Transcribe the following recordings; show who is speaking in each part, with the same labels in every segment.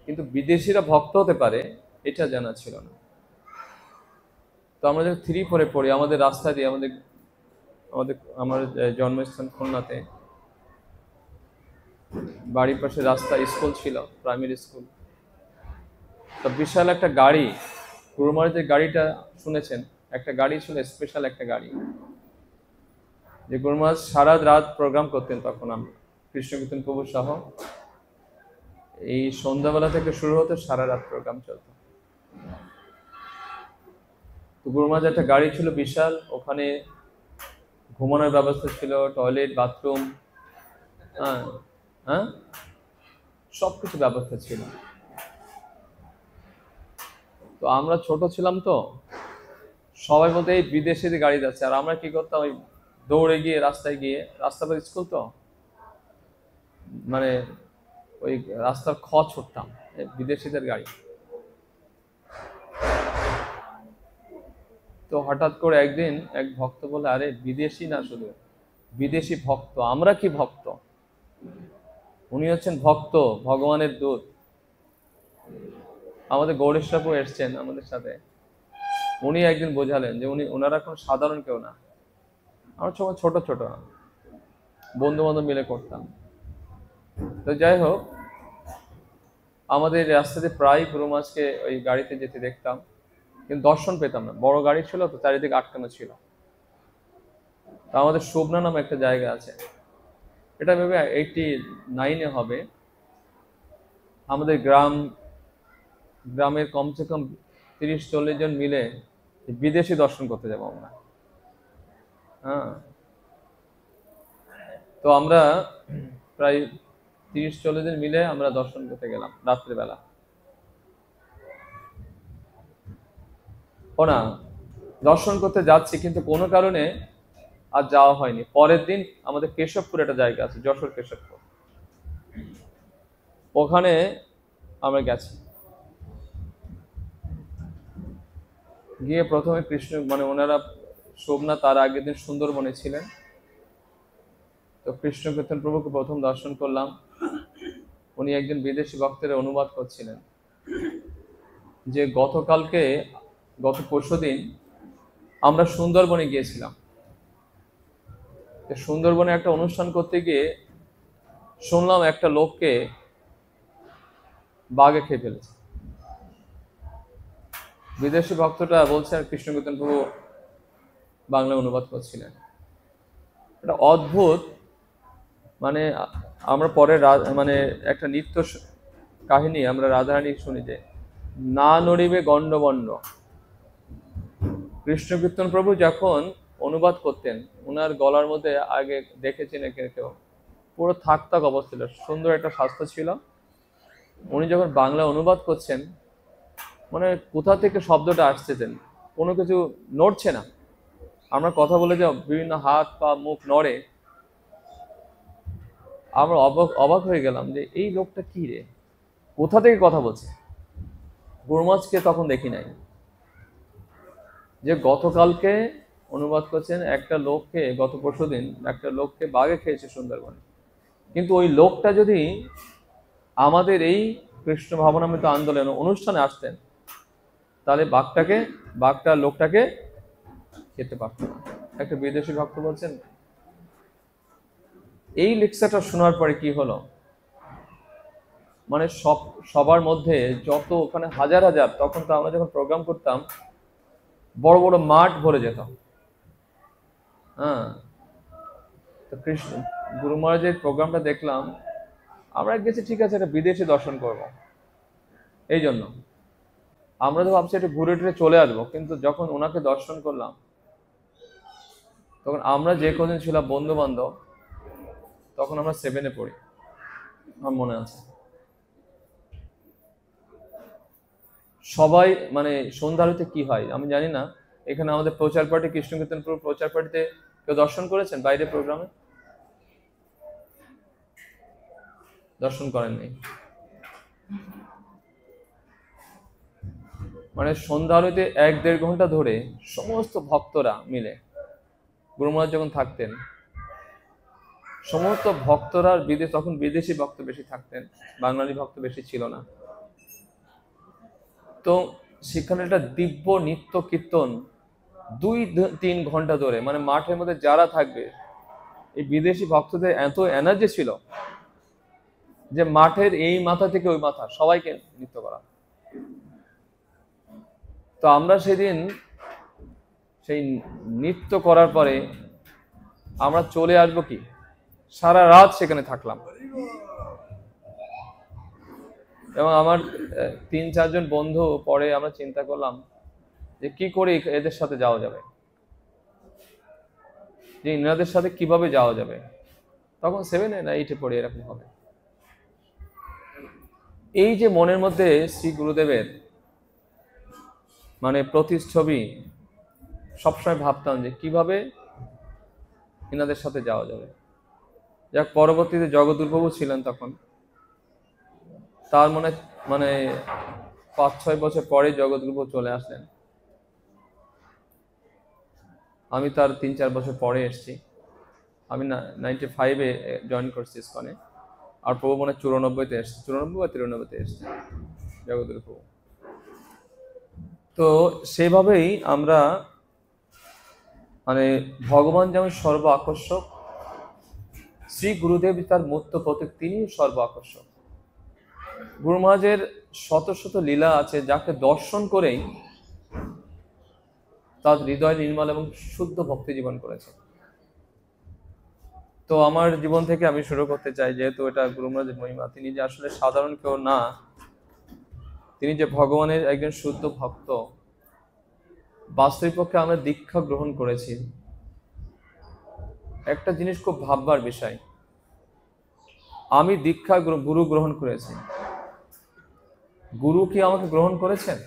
Speaker 1: কিন্তু বিদেশিরা ভক্ত হতে পারে এটা জানা ছিল না। তো আমরা যখন 3-4 পড়ি, আমাদের রাস্তা দিয়ে আমাদের আমাদের আমার জন্মস্থান খুলনাতে, বাড়ির পাশে রাস্তা, স্কুল ছিল, প্রাইমারি স্কুল। তো বিশাল একটা গাড়ি, গুরুমার যে গাড়িটা শুনেছেন, একটা গাড়ি ছিল, স্পেশাল একটা গাড়ি, যে গুরুমাজ সারা রাত প্রোগ্রাম করতেন। তখন আমরা কৃষ্ণ কীর্তন প্রভু সহ এই সন্ধ্যাবেলা থেকে শুরু হতো, সারা রাত প্রোগ্রাম চলতো। তো গুরুমাজ একটা গাড়ি ছিল বিশাল, ওখানে ঘুমানোর ব্যবস্থা ছিল, টয়লেট, বাথরুম, হ্যাঁ হ্যাঁ, সবকিছু ব্যবস্থা ছিল। তো আমরা ছোট ছিলাম, তো সবাই বলতে এই বিদেশে যে গাড়ি যাচ্ছে, আর আমরা কি করতাম, ওই দৌড়ে গিয়ে রাস্তায় গিয়ে, রাস্তা পর স্কুল তো, মানে ওই রাস্তার ছুটতাম বিদেশিদের গাড়ি। তো হঠাৎ করে একদিন এক ভক্ত বলে, আরে বিদেশি না, শুধু বিদেশি ভক্ত, আমরা কি ভক্ত, উনি হচ্ছেন ভক্ত, ভগবানের দূত। আমাদের গৌরেশ্বরবাবু এসছেন আমাদের সাথে, উনি একদিন বোঝালেন যে ওনারা কোনো সাধারণ কেউ না। আমরা সবাই ছোট ছোট বন্ধু বান্ধব মিলে করতাম। তো যাই হোক, আমাদের রাস্তাতে প্রায় গুরুমাজকে ওই গাড়িতে যেতে দেখতাম, কিন্তু দর্শন পেতাম না, বড় গাড়ি ছিল তো, চারিদিকে আটকানো ছিল। তা আমাদের শোভনা নামে একটা জায়গা আছে, এটা ভেবে 89-এ হবে, আমাদের গ্রামের কমসে কম 30-40 জন মিলে বিদেশি দর্শন করতে যাবো আমরা। হ্যাঁ, তো আমরা প্রায় 30-40 জন মিলে আমরা দর্শন করতে গেলাম রাত্রিবেলা। ও না, দর্শন করতে যাচ্ছি, কিন্তু কোনো কারণে আর যাওয়া হয়নি। পরের দিন আমাদের কেশবপুর একটা জায়গা আছে, যশোর কেশবপুর, ওখানে আমরা গেছি। গিয়ে প্রথমে কৃষ্ণ, মানে ওনারা শোভনা তার আগের দিন সুন্দরবনে ছিলেন, তো কৃষ্ণ কীর্তন প্রভুকে প্রথম দর্শন করলাম। উনি একজন বিদেশি ভক্তের অনুবাদ করছিলেন, যে গত পরশুদিন আমরা সুন্দরবনে গিয়েছিলাম। সুন্দরবনে একটা অনুষ্ঠান করতে গিয়ে শুনলাম একটা লোককে বাঘে খেয়ে ফেলেছে। বিদেশি ভক্তটা বলছেন, কৃষ্ণ কীর্তন প্রভু বাংলা অনুবাদ করছিলেন। এটা অদ্ভুত। মানে আমরা পরে মানে একটা নৃত্য কাহিনী আমরা রাধারানী শুনি, যে না নড়িবে গণ্ডবণ্ড। কৃষ্ণ কীর্তন প্রভু যখন অনুবাদ করতেন, ওনার গলার মধ্যে আগে দেখেছেন কেউ, পুরো থাক অবস্থা ছিল, সুন্দর একটা স্বাস্থ্য ছিল। উনি যখন বাংলা অনুবাদ করছেন, মানে কোথা থেকে শব্দটা আসছেন, কোনো কিছু নড়ছে না। আমরা কথা বলে যে বিভিন্ন হাত পা মুখ নড়ে, আমরা অবাক হয়ে গেলাম যে এই লোকটা কি রে, কোথা থেকে কথা বলছে। গুরুমাজকে তখন দেখি নাই, যে গতকালকে অনুবাদ করছেন একটা লোককে, গত পরশুদিন একটা লোককে বাঘে খেয়েছে সুন্দরবনে। কিন্তু ওই লোকটা যদি আমাদের এই কৃষ্ণ ভাবনামৃত আন্দোলন অনুষ্ঠানে আসতেন, তাহলে বাঘটা লোকটাকে খেতে পারত না। একটা বিদেশি ভক্ত বলছেন। এই লেকচারটা শোনার পরে কি হলো, মানে সবার মধ্যে যত ওখানে হাজার হাজার, তখন তো আমরা যখন প্রোগ্রাম করতাম বড় বড় মাঠ ভরে যেত। হ্যাঁ, তো কৃষ্ণ গুরু মহারাজের প্রোগ্রামটা দেখলাম, আমরা গেছি ঠিক আছে, একটা বিদেশি দর্শন করব, এই জন্য আমরা তো ভাবছি একটু ঘুরে টুরে চলে আসবো। কিন্তু যখন ওনাকে দর্শন করলাম, তখন আমরা যে কদিন ছিলাম বন্ধু বান্ধব, তখন আমরা 7-এ পড়ি, আমার মনে আছে। সবাই মানে সন্ধ্যা আরতিতে কি হয় আমি জানি না, এখানে আমাদের প্রচার পার্টি, কৃষ্ণ কীর্তনপুর প্রচার পার্টিতে কেউ দর্শন করেছেন? বাইরে প্রোগ্রামে দর্শন করেননি। মানে সন্ধ্যা আরতিতে 1-1.5 ঘন্টা ধরে সমস্ত ভক্তরা মিলে, গুরু মহারাজ যখন থাকতেন, সমস্ত ভক্তরা তখন বিদেশি ভক্ত বেশি থাকতেন, বাঙালি ভক্ত বেশি ছিল না। তো সেখানে একটা দিব্য নিত্য কীর্তন 2-3 ঘন্টা ধরে, মানে মাঠের মধ্যে যারা থাকবে, এই বিদেশি ভক্তদের এত এনার্জি ছিল যে মাঠের এই মাথা থেকে ওই মাথা সবাইকে নৃত্য করা। তো আমরা সেদিন সেই নৃত্য করার পরে আমরা চলে আসবো কি, সারা রাত সেখানে থাকলাম। এবং আমার 3-4 জন বন্ধু পরে আমরা চিন্তা করলাম যে কি করে এদের সাথে যাওয়া যাবে, যে ইনাদের সাথে কিভাবে যাওয়া যাবে। তখন 7 না 8 পড়ে এরকম হবে। এই যে মনের মধ্যে শ্রী গুরুদেবের মানে প্রতিচ্ছবি, সবসময় ভাবতাম যে কিভাবে ইনাদের সাথে যাওয়া যাবে। যাক, পরবর্তীতে জগদ্গুরুপ্রভু ছিলেন তখন, তার মানে 5-6 বছর পরে জগদ্গুরুপ্রভু চলে আসলেন। আমি তার 3-4 বছর পরে এসেছি। আমি 95-এ জয়েন করছি ইসকনে, আর প্রভু মনে 94-তে এসছে, 94 বা 93-তে এসছে জগদ্গুরুপ্রভু। তো সেভাবেই আমরা মানে ভগবান যেমন সর্ব আকর্ষক, শ্রী গুরুদেব তার মূর্ত প্রতীক, তিনি সর্ব আকর্ষক। গুরু মহারাজের শত শত লীলা আছে, যাকে দর্শন করেই তার হৃদয় নির্মল এবং শুদ্ধ ভক্তি জীবন করেছে। তো আমার জীবন থেকে আমি শুরু করতে চাই, যেহেতু এটা গুরু মহারাজের মহিমা, তিনি যে আসলে সাধারণ কেউ না, তিনি যে ভগবানের একজন শুদ্ধ ভক্ত। বাস্তবিক পক্ষে আমরা দীক্ষা গ্রহণ করেছি, একটা জিনিস খুব ভাববার বিষয়, আমি দীক্ষা গুরু গ্রহণ করেছি, গুরু কি আমাকে গ্রহণ করেছেন?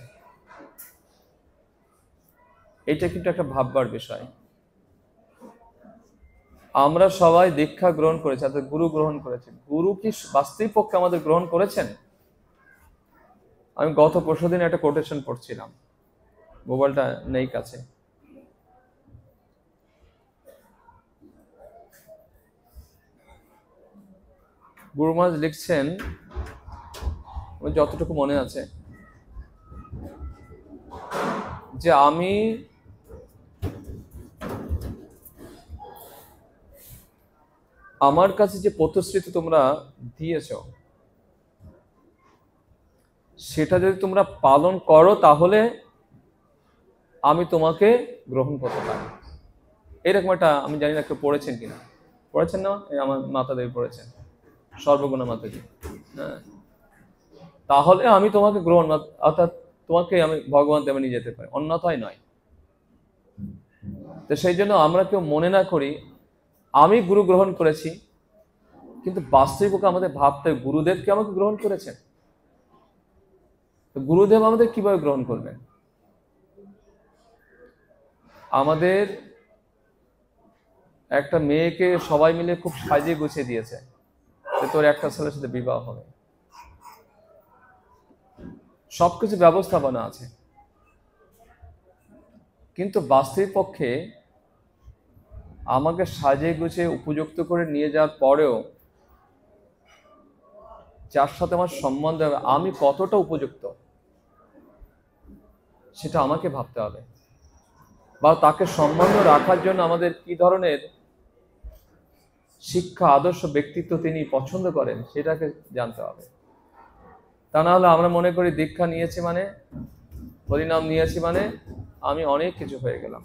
Speaker 1: এটা কিন্তু একটা ভাববার বিষয়। আমরা সবাই দীক্ষা গ্রহণ করেছি, অর্থাৎ গুরু গ্রহণ করেছেন, গুরু কি বাস্তবিক পক্ষে আমাদের গ্রহণ করেছেন? আমি গত পরশুদিন একটা কোটেশন পড়ছিলাম, মোবাইলটা নেই কাছে। গুরু মহারাজ লিখছেন, যতটুকু মনে আছে, যে আমি আমার কাছে যে প্রতিশ্রুতি তোমরা দিয়েছ, সেটা যদি তোমরা পালন করো তাহলে আমি তোমাকে গ্রহণ করতে পারি। এরকম একটা, আমি জানি না কেউ পড়েছেন কিনা, পড়েছেন না? আমার মাতাদেবী পড়েছেন, সর্বগুণা মাতাজি। হ্যাঁ, তাহলে আমি তোমাকে গ্রহণ, অর্থাৎ তোমাকে আমি ভগবান তেমন নিয়ে যেতে পারি, অন্যথায় নয়। তো সেই জন্য আমরা কেউ মনে না করি আমি গুরু গ্রহণ করেছি, কিন্তু বাস্তবিক আমাদের ভাবতে গুরুদেব কি আমাকে গ্রহণ করেছেন? গুরুদেব আমাদের কিভাবে গ্রহণ করবেন? আমাদের একটা মেয়েকে সবাই মিলে খুব সাজিয়ে গুছিয়ে দিয়েছে যে তোর একটা ছেলের সাথে বিবাহ হবে, সবকিছু ব্যবস্থাপনা আছে, কিন্তু বাস্তবিক পক্ষে আমাকে সাজিয়ে গুছিয়ে উপযুক্ত করে নিয়ে যাওয়ার পরেও যার সাথে আমার সম্বন্ধ হবে, আমি কতটা উপযুক্ত সেটা আমাকে ভাবতে হবে। বা তাকে সম্বন্ধ রাখার জন্য আমাদের কি ধরনের শিক্ষা, আদর্শ, ব্যক্তিত্ব তিনি পছন্দ করেন সেটাকে জানতে হবে। তা না হলে আমরা মনে করি দীক্ষা নিয়েছি মানে, হরিনাম নিয়েছি মানে আমি অনেক কিছু হয়ে গেলাম।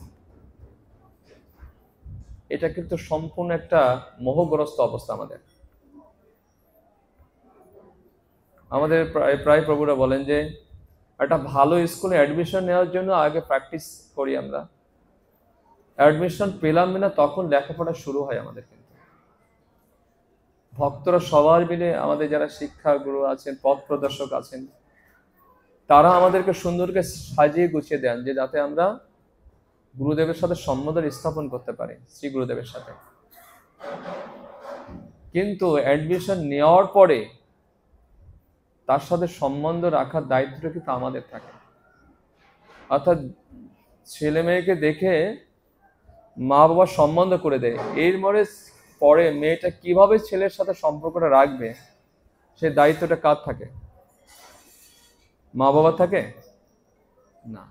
Speaker 1: এটা কিন্তু সম্পূর্ণ একটা মোহগ্রস্ত অবস্থা। আমাদের প্রায় প্রভুরা বলেন যে একটা ভালো স্কুলে অ্যাডমিশন নেওয়ার জন্য আগে প্র্যাকটিস করি আমরা, অ্যাডমিশন পেলাম না তখন লেখাপড়া শুরু হয় আমাদের। কিন্তু ভক্তরা সবার মিলে, আমাদের যারা শিক্ষা গুরু আছেন, পথ প্রদর্শক আছেন, তারা আমাদেরকে সুন্দরকে সাজিয়ে গুছিয়ে দেন যে যাতে আমরা গুরুদেবের সাথে সম্বন্ধ স্থাপন করতে পারি, শ্রী গুরুদেবের সাথে। কিন্তু অ্যাডমিশন নেওয়ার পরে তার সাথে সম্বন্ধ রাখার দায়িত্বটা কিন্তু আমাদের থাকে। অর্থাৎ ছেলে মেয়েকে দেখে মা বাবা সম্বন্ধ করে দেয়, এর পরে মেয়েটা কিভাবে ছেলের সাথে সম্পর্কটা রাখবে, সে দায়িত্বটা কার থাকে? মা বাবা থাকে? না,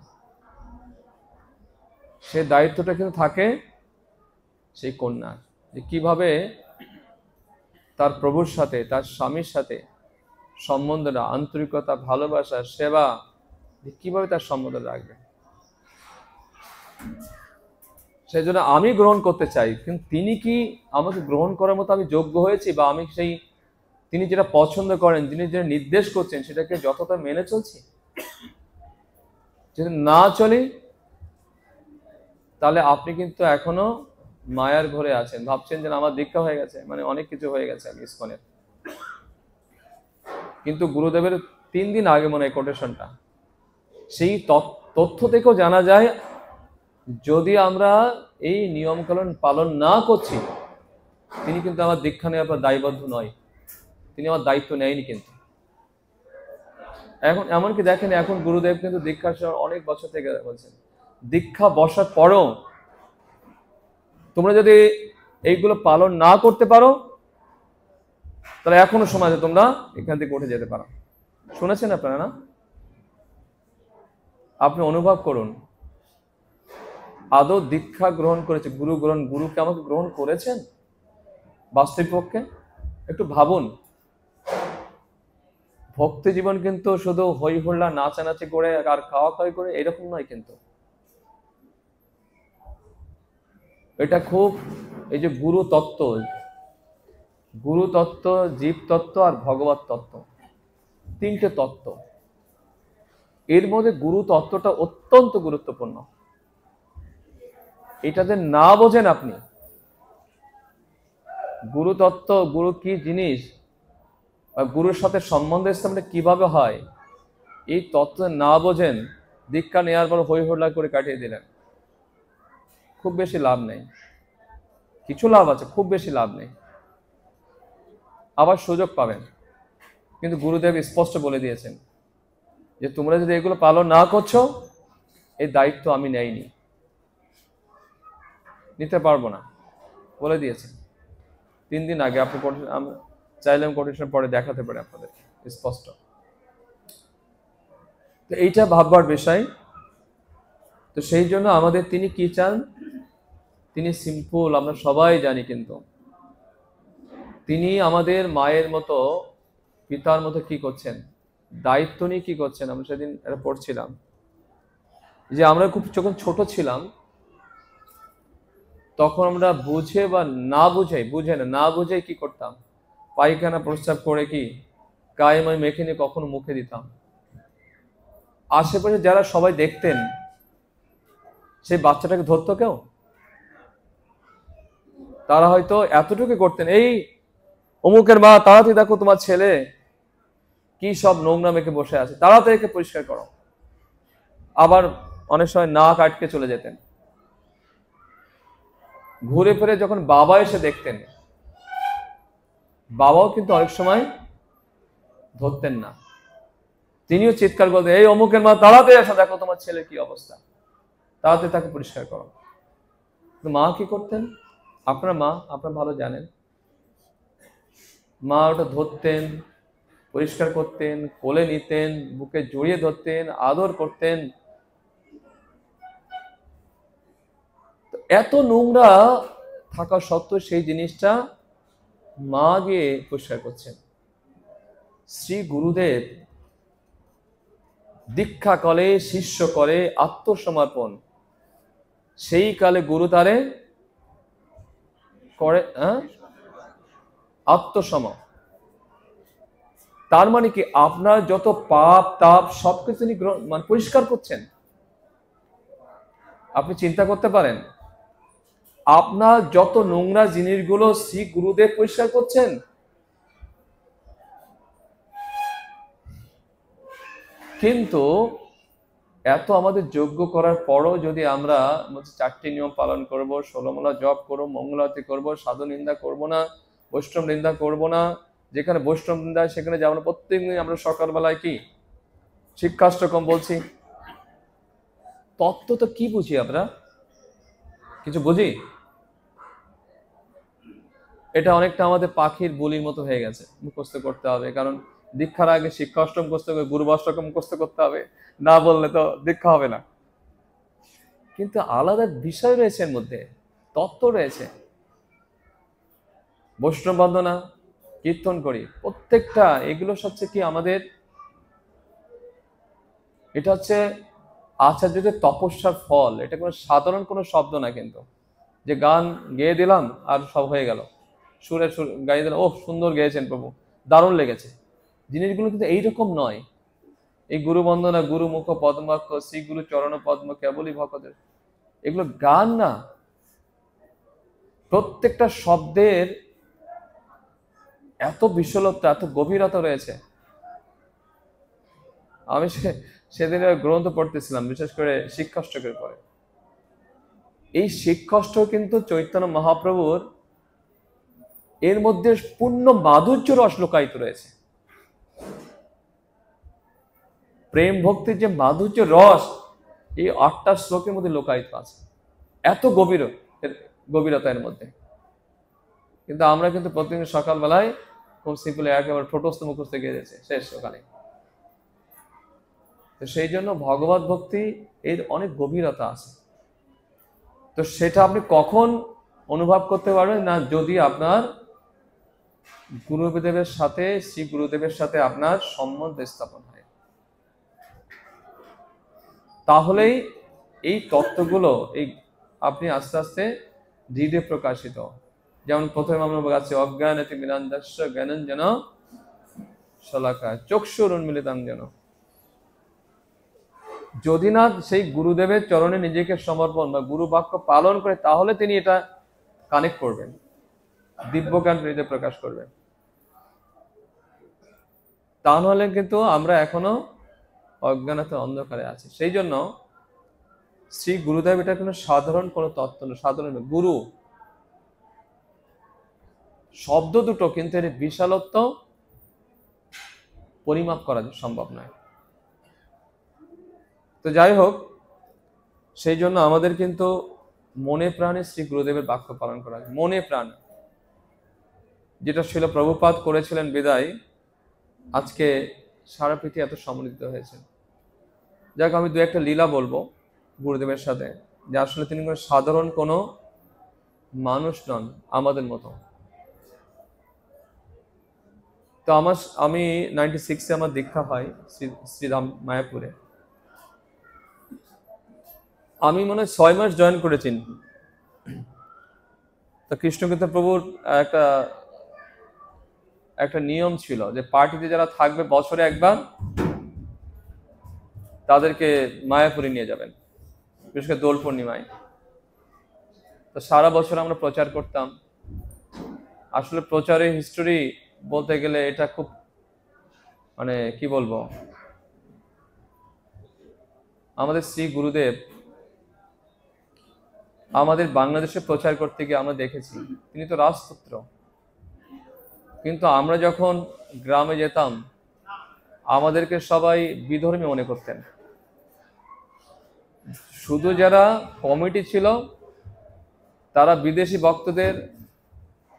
Speaker 1: সে দায়িত্বটা কিন্তু থাকে সেই কন্যার, যে কিভাবে তার প্রভুর সাথে, তার স্বামীর সাথে সম্বন্ধটা, আন্তরিকতা, ভালোবাসা, সেবা, কিভাবে তার সম্বন্ধ রাখবে। সেই জন্য আমি গ্রহণ করতে চাই, কিন্তু তিনি কি আমাকে গ্রহণ করার মতো আমি যোগ্য হয়েছি, বা আমি সেই তিনি যেটা পছন্দ করেন, তিনি যেটা নির্দেশ করছেন সেটাকে যতটা মেনে চলছি। যদি না চলি তাহলে আপনি কিন্তু এখনো মায়ার ঘরে আছেন, ভাবছেন যে আমার দীক্ষা হয়ে গেছে, মানে অনেক কিছু হয়ে গেছে আমি ইসকনের। কিন্তু গুরুদেবের 3 দিন আগে মনে হয় কোটেশনটা, সেই তথ্য থেকেও জানা যায় যদি আমরা এই নিয়মকানুন পালন না করছি, তিনি কিন্তু আমার দীক্ষা নেওয়ার দায়বদ্ধ নয়, তিনি আমার দায়িত্ব নেয়নি। কিন্তু এখন এমনকি দেখেন, এখন গুরুদেব কিন্তু দীক্ষার অনেক বছর থেকে বলছেন, দীক্ষা বসার পরও তোমরা যদি এইগুলো পালন না করতে পারো তাহলে এখনো সময় আছে, তোমরা এখান থেকে উঠে যেতে পারো। শুনেছেন আপনারা না? আপনি অনুভব করুন, আদৌ দীক্ষা গ্রহণ করেছে, গুরুকে আমাকে গ্রহণ করেছেন বাস্তবিক পক্ষে? একটু ভাবুন। ভক্তি জীবন কিন্তু শুধু হই হল্লা, নাচানাচি করে আর খাওয়া খাওয়াই করে এরকম নয়। কিন্তু এটা খুব, এই যে গুরু তত্ত্ব, জীব তত্ত্ব আর ভগবত তত্ত্ব, 3টে তত্ত্ব, এর মধ্যে গুরু তত্ত্বটা অত্যন্ত গুরুত্বপূর্ণ। এটাতে না বোঝেন আপনি গুরু তত্ত্ব, গুরু কি জিনিস, গুরুর সাথে সম্বন্ধ স্থাপনটা কিভাবে হয়, এই তত্ত্ব না বোঝেন, দীক্ষা নেওয়ার পর হই হল্লা করে কাটিয়ে দিলেন, খুব বেশি লাভ নেই। কিছু লাভ আছে, খুব বেশি লাভ নেই। আবার সুযোগ পাবেন, কিন্তু গুরুদেব স্পষ্ট বলে দিয়েছেন যে তোমরা যদি এগুলো পালন না করছো, এই দায়িত্ব আমি নেইনি, নিতে পারবো না, বলে দিয়েছেন 3 দিন আগে। আপনি চাইলেন কোটেশন পরে দেখাতে পারে আপনাদের স্পষ্ট। তো এইটা ভাববার বিষয়। তো সেই জন্য আমাদের তিনি কি চান, তিনি সিম্পল, আমরা সবাই জানি, কিন্তু তিনি আমাদের মায়ের মতো, পিতার মতো কি করছেন, দায়িত্ব নিয়ে কি করছেন। আমরা সেদিন এটা পড়ছিলাম যে আমরা যখন ছোট ছিলাম তখন আমরা বুঝে বা না বুঝে কি করতাম, পায়খানা প্রস্রাব করে কি গায়ে মায়ে মেখে নিয়ে কখনো মুখে দিতাম। আশেপাশে যারা সবাই দেখতেন, সেই বাচ্চাটাকে ধরতো কেউ? তারা হয়তো এতটুকু করতেন, এই অমুকের মা, তাড়াতাড়ি দেখো তোমার ছেলে কি সব নোংরা মেখে বসে আছে, তাড়াতাড়ি একে পরিষ্কার করো। আবার অনেক সময় নাক আটকে চলে যেতেন। ঘুরে ফিরে যখন বাবা এসে দেখতেন, বাবাও কিন্তু অনেক সময় ধরতেন না, তিনিও চিৎকার করতেন, এই অমুকের মা, তাড়াতাড়ি এসে দেখো তোমার ছেলের কি অবস্থা, তাড়াতাড়ি তাকে পরিষ্কার করো। মা কি করতেন? আপনারা ভালো জানেন, মা ওটা ধরতেন, পরিষ্কার করতেন, কোলে নিতেন, বুকে জড়িয়ে ধরতেন, আদর করতেন। এত নোংরা থাকা সত্ত্বেও সেই জিনিসটা মা গিয়ে পরিষ্কার করছেন। শ্রী গুরুদেব দীক্ষা কালে শিষ্য করে আত্মসমর্পণ, সেই কালে গুরু তারে করে আত্মসম। তার মানে কি, আপনার যত পাপ তাপ সবকিছু তিনি মানে পরিষ্কার করছেন। আপনি চিন্তা করতে পারেন, আপনার যত নোংরা জিনিসগুলো শ্রী গুরুদেব পরিষ্কার করছেন। কিন্তু এত আমাদের যোগ্য করার পরও যদি আমরা 4টি নিয়ম পালন করব, 16 মালা জপ করবো, মঙ্গলারতি করব, সাধু নিন্দা করব না, বৈষ্ণব নিন্দা করব না, যেখানে বৈষ্ণব নিন্দা সেখানে যাবো না, প্রত্যেকদিন আমরা সকালবেলায় কি শিক্ষাষ্টকম বলছি। তত্ত্ব তো কি বুঝি আমরা? কিছু বুঝি? এটা অনেকটা আমাদের পাখির বলির মতো হয়ে গেছে, মুখস্থ করতে হবে। কারণ দীক্ষার আগে শিক্ষাষ্টম করতে হবে, গুরুবাষ্টকম করতে হবে, না বললে তো দীক্ষা হবে না। কিন্তু আলাদা বিষয় রয়েছে এর মধ্যে, তত্ত্ব রয়েছে। বৈষ্ণব বন্দনা, কীর্তন করি, প্রত্যেকটা এগুলো হচ্ছে কি আমাদের, এটা হচ্ছে আচার্যদের তপস্যার ফল। এটা কোনো সাধারণ কোনো শব্দ না কিন্তু, যে গান গেয়ে দিলাম আর সব হয়ে গেল, সুরে সুর গাইয়ে দিলাম, ও সুন্দর গেয়েছেন প্রভু, দারুণ লেগেছে। জিনিসগুলো কিন্তু এইরকম নয়। এই গুরু বন্দনা, গুরু মুখ পদ্মাক্ষ, শ্রী গুরু চরণ পদ্ম কেবলই ভক্তের, এগুলো গান না। প্রত্যেকটা শব্দের এত বিশালতা, এত গভীরতা রয়েছে। আমি সেদিন গ্রন্থ পড়তেছিলাম, বিশেষ করে শিক্ষাষ্টকের পরে। এই শিক্ষাষ্টক কিন্তু চৈতন্য মহাপ্রভুর, এর মধ্যে পূর্ণ মাধুর্য রস লুকায়িত রয়েছে। প্রেম ভক্তির যে মাধুর্য রস এই 8টা শ্লোকের মধ্যে লুকায়িত আছে, এত গভীরতা এর মধ্যে। কিন্তু আমরা কিন্তু প্রতিদিন সকালবেলায় খুব সিম্পল একেবারে ঠোঁটস্থ মুখস্থ গিয়ে যাচ্ছে শেষ সকালে। তো সেই জন্য ভগবত ভক্তি এর অনেক গভীরতা আছে। তো সেটা আপনি কখন অনুভব করতে পারবেন না, যদি আপনার গুরুদেবের সাথে, শ্রী গুরুদেবের সাথে আপনার সম্বন্ধ স্থাপন হয়, তাহলেই এই তত্ত্বগুলো এই আপনি আস্তে আস্তে ধীরে প্রকাশিত। যেমন প্রথমে আমরা বলছি অজ্ঞানতি মিলান্দস্য জ্ঞানঞ্জন শলাকায় চক্ষুর উন্মিলিতাঞ্জন। যদি না সেই গুরুদেবের চরণে নিজেকে সমর্পণ বা গুরু বাক্য পালন করে, তাহলে তিনি এটা কানেক্ট করবেন, দিব্য জ্ঞান হৃদয়ে প্রকাশ করবেন। তা নাহলে কিন্তু আমরা এখনো অজ্ঞানতা অন্ধকারে আছি। সেই জন্য শ্রী গুরুদেব এটা কোনো সাধারণ কোনো তত্ত্ব না, সাধারণ গুরু শব্দ দুটো, কিন্তু এর বিশালত্ব পরিমাপ করা সম্ভব নয়। তো যাই হোক, সেই জন্য আমাদের কিন্তু মনে প্রাণে শ্রী গুরুদেবের বাক্য পালন করা, মনে প্রাণে, যেটা ছিল প্রভুপাদ করেছিলেন বিদায় আজকে সারা পৃথিবী এত সমৃদ্ধ হয়েছে। যাক, আমি দু একটা লীলা বলবো গুরুদেবের সাথে, যে আসলে তিনি কোনো সাধারণ কোনো মানুষ নন, আমাদের মতো। তো আমি 96-এ আমার দীক্ষা হয় শ্রীরাম মায়াপুরে। আমি মনে হয় 6 মাস জয়েন করেছি। তো কৃষ্ণকীর্তন প্রভুর একটা নিয়ম ছিল যে পার্টিতে যারা থাকবে বছরে একবার তাদেরকে মায়াপুরে নিয়ে যাবেন, বিশেষ করে দোল পূর্ণিমায়। তো সারা বছর আমরা প্রচার করতাম। আসলে প্রচারের হিস্টোরি বলতে গেলে এটা খুব, মানে কি বলবো, আমাদের শ্রী গুরুদেব আমাদের বাংলাদেশে প্রচার করতে গিয়ে আমরা দেখেছি তিনি তো রাজপুত্র, কিন্তু আমরা যখন গ্রামে যেতাম আমাদেরকে সবাই বিধর্মী মনে করতেন। শুধু যারা কমিটি ছিল তারা বিদেশি ভক্তদের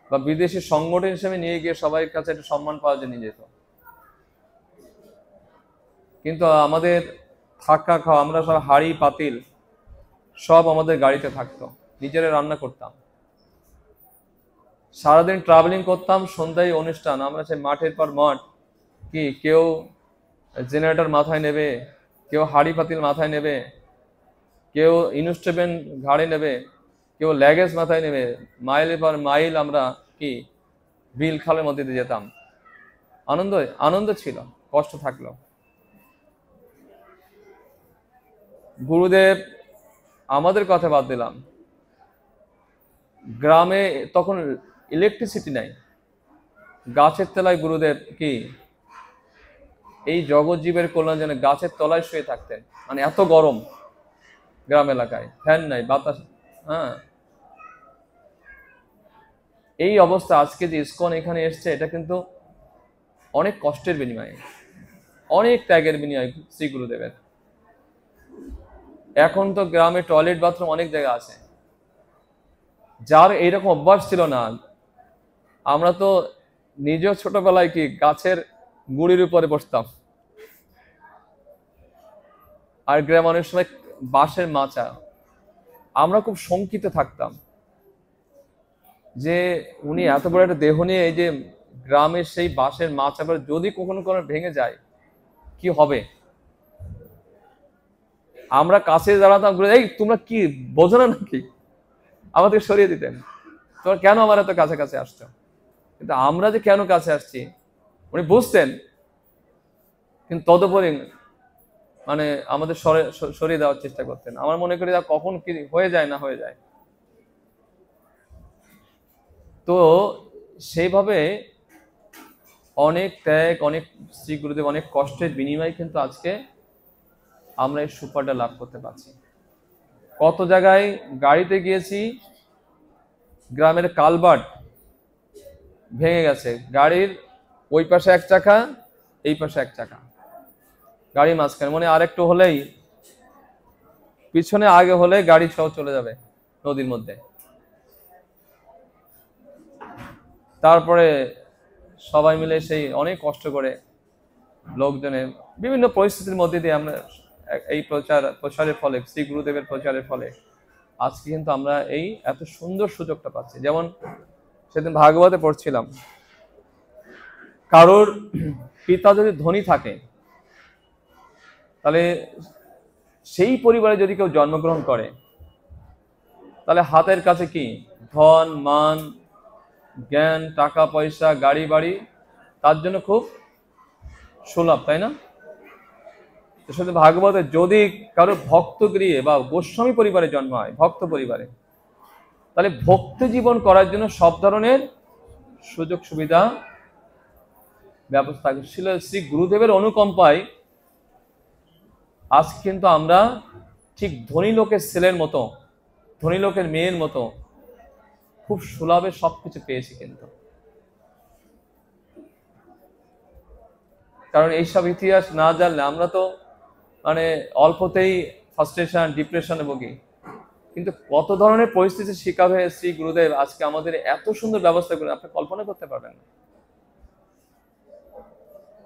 Speaker 1: বা বিদেশি সংগঠন হিসেবে নিয়ে গিয়ে সবার কাছে একটা সম্মান পাওয়ার জন্য নিয়ে যেত। কিন্তু আমাদের থাকা খাওয়া, আমরা সব হাঁড়ি পাতিল সব আমাদের গাড়িতে থাকতো, নিজেরা রান্না করতাম, সারাদিন ট্রাভেলিং করতাম, সন্ধ্যায় অনুষ্ঠান। আমরা সেই মাঠের পর মাঠ, কি কেউ জেনারেটর মাথায় নেবে, কেউ হাঁড়ি পাতিল মাথায় নেবে, কেউ ইনস্ট্রুমেন্ট ঘাড়ে নেবে, কেউ ল্যাগেজ মাথায় নেবে, মাইলের পর মাইল আমরা কি বিল খালের মধ্যে দিয়ে যেতাম। আনন্দ ছিল, কষ্ট থাকলো। গুরুদেব, আমাদের কথা বাদ দিলাম, গ্রামে তখন ইলেকট্রিসিটি নাই, গাছের তলায় গুরুদেব কি এই জগৎজীবের কল্যাণ জন্য গাছের তলায় শুয়ে থাকতেন। মানে এত গরম গ্রাম এলাকায়, ফ্যান নাই, বাতাস। হ্যাঁ, এই অবস্থা। আজকে যে ইসকন এখানে এসছে, এটা কিন্তু অনেক কষ্টের বিনিময়ে, অনেক ত্যাগের বিনিময় শ্রী গুরুদেবের। এখন তো গ্রামে টয়লেট বাথরুম অনেক জায়গা আছে, যার এইরকম অভ্যাস ছিল না। আমরা তো নিজেও ছোটবেলায় কি গাছের গুড়ির উপরে বসতাম। আর গ্রামে অনেক সময় বাঁশের মাচা, আমরা খুব শঙ্কিত থাকতাম যে উনি এত বড় একটা দেহ নিয়ে এই যে গ্রামের সেই বাঁশের মাচা যদি কখনো কোনো ভেঙে যায় কি হবে। আমরা কাছে দাঁড়াতাম, এই তোমরা কি বোঝো না নাকি, আমাদের সরিয়ে দিতেন, তোমরা কেন আমার এত কাছাকাছি আসছো। কিন্তু আমরা যে কেন কাছে আসছি উনি বুঝতেন, কিন্তু তদুপরি মানে আমাদের সরিয়ে দেওয়ার চেষ্টা করতেন। আমার মনে করি কখন কি হয়ে যায় না হয়ে যায়। তো সেইভাবে অনেক ত্যাগ, অনেক শ্রী গুরুদেব অনেক কষ্টের বিনিময়ে কিন্তু আজকে আমরা এই সুপারটা লাভ করতে পারছি। কত জায়গায় গাড়িতে গিয়েছি, গ্রামের কালভার্ট ভেঙে গেছে, গাড়ির ওই পাশে এক চাকা, এই পাশে এক চাকা, গাড়ি মাঝখানে, মানে আরেকটু হলেই পিছনে আগে হলে গাড়ি সহ চলে যাবে নদীর মধ্যে। তারপরে সবাই মিলে সেই অনেক কষ্ট করে লোকজনের বিভিন্ন পরিস্থিতির মধ্যে দিয়ে আমরা এই প্রচারের ফলে, শ্রী গুরুদেবের প্রচারের ফলে আজকে কিন্তু আমরা এই এত সুন্দর সুযোগটা পাচ্ছি। যেমন সেদিন ভাগবতে পড়ছিলাম, কারোর পিতা যদি ধনী থাকে তাহলে সেই পরিবারে যদি কেউ জন্মগ্রহণ করে তাহলে হাতের কাছে কি ধন, মান, জ্ঞান, টাকা পয়সা, গাড়ি বাড়ি তার জন্য খুব সুলভ, তাই না? শুধু ভাগবতে যদি কারো ভক্ত গৃহে বা গোস্বামী পরিবারে জন্ম হয়, ভক্ত পরিবারে, তাহলে ভক্তি জীবন করার জন্য সব ধরনের সুযোগ সুবিধা ব্যবস্থা ছিল। শ্রী গুরুদেবের অনুকম্পায় আজ কিন্তু আমরা ঠিক ধনী লোকের ছেলের মতো, ধনী লোকের মেয়ের মতো খুব সুলভে সবকিছু পেয়েছি। কিন্তু কারণ এইসব ইতিহাস না জানলে আমরা তো মানে অল্পতেই ফ্রাস্ট্রেশন, ডিপ্রেশনে ভুগি। কিন্তু কত ধরনের পরিস্থিতির শিকার হয়ে শ্রী গুরুদেব আজকে আমাদের এত সুন্দর ব্যবস্থা করে আপনি কল্পনা করতে পারবেন না।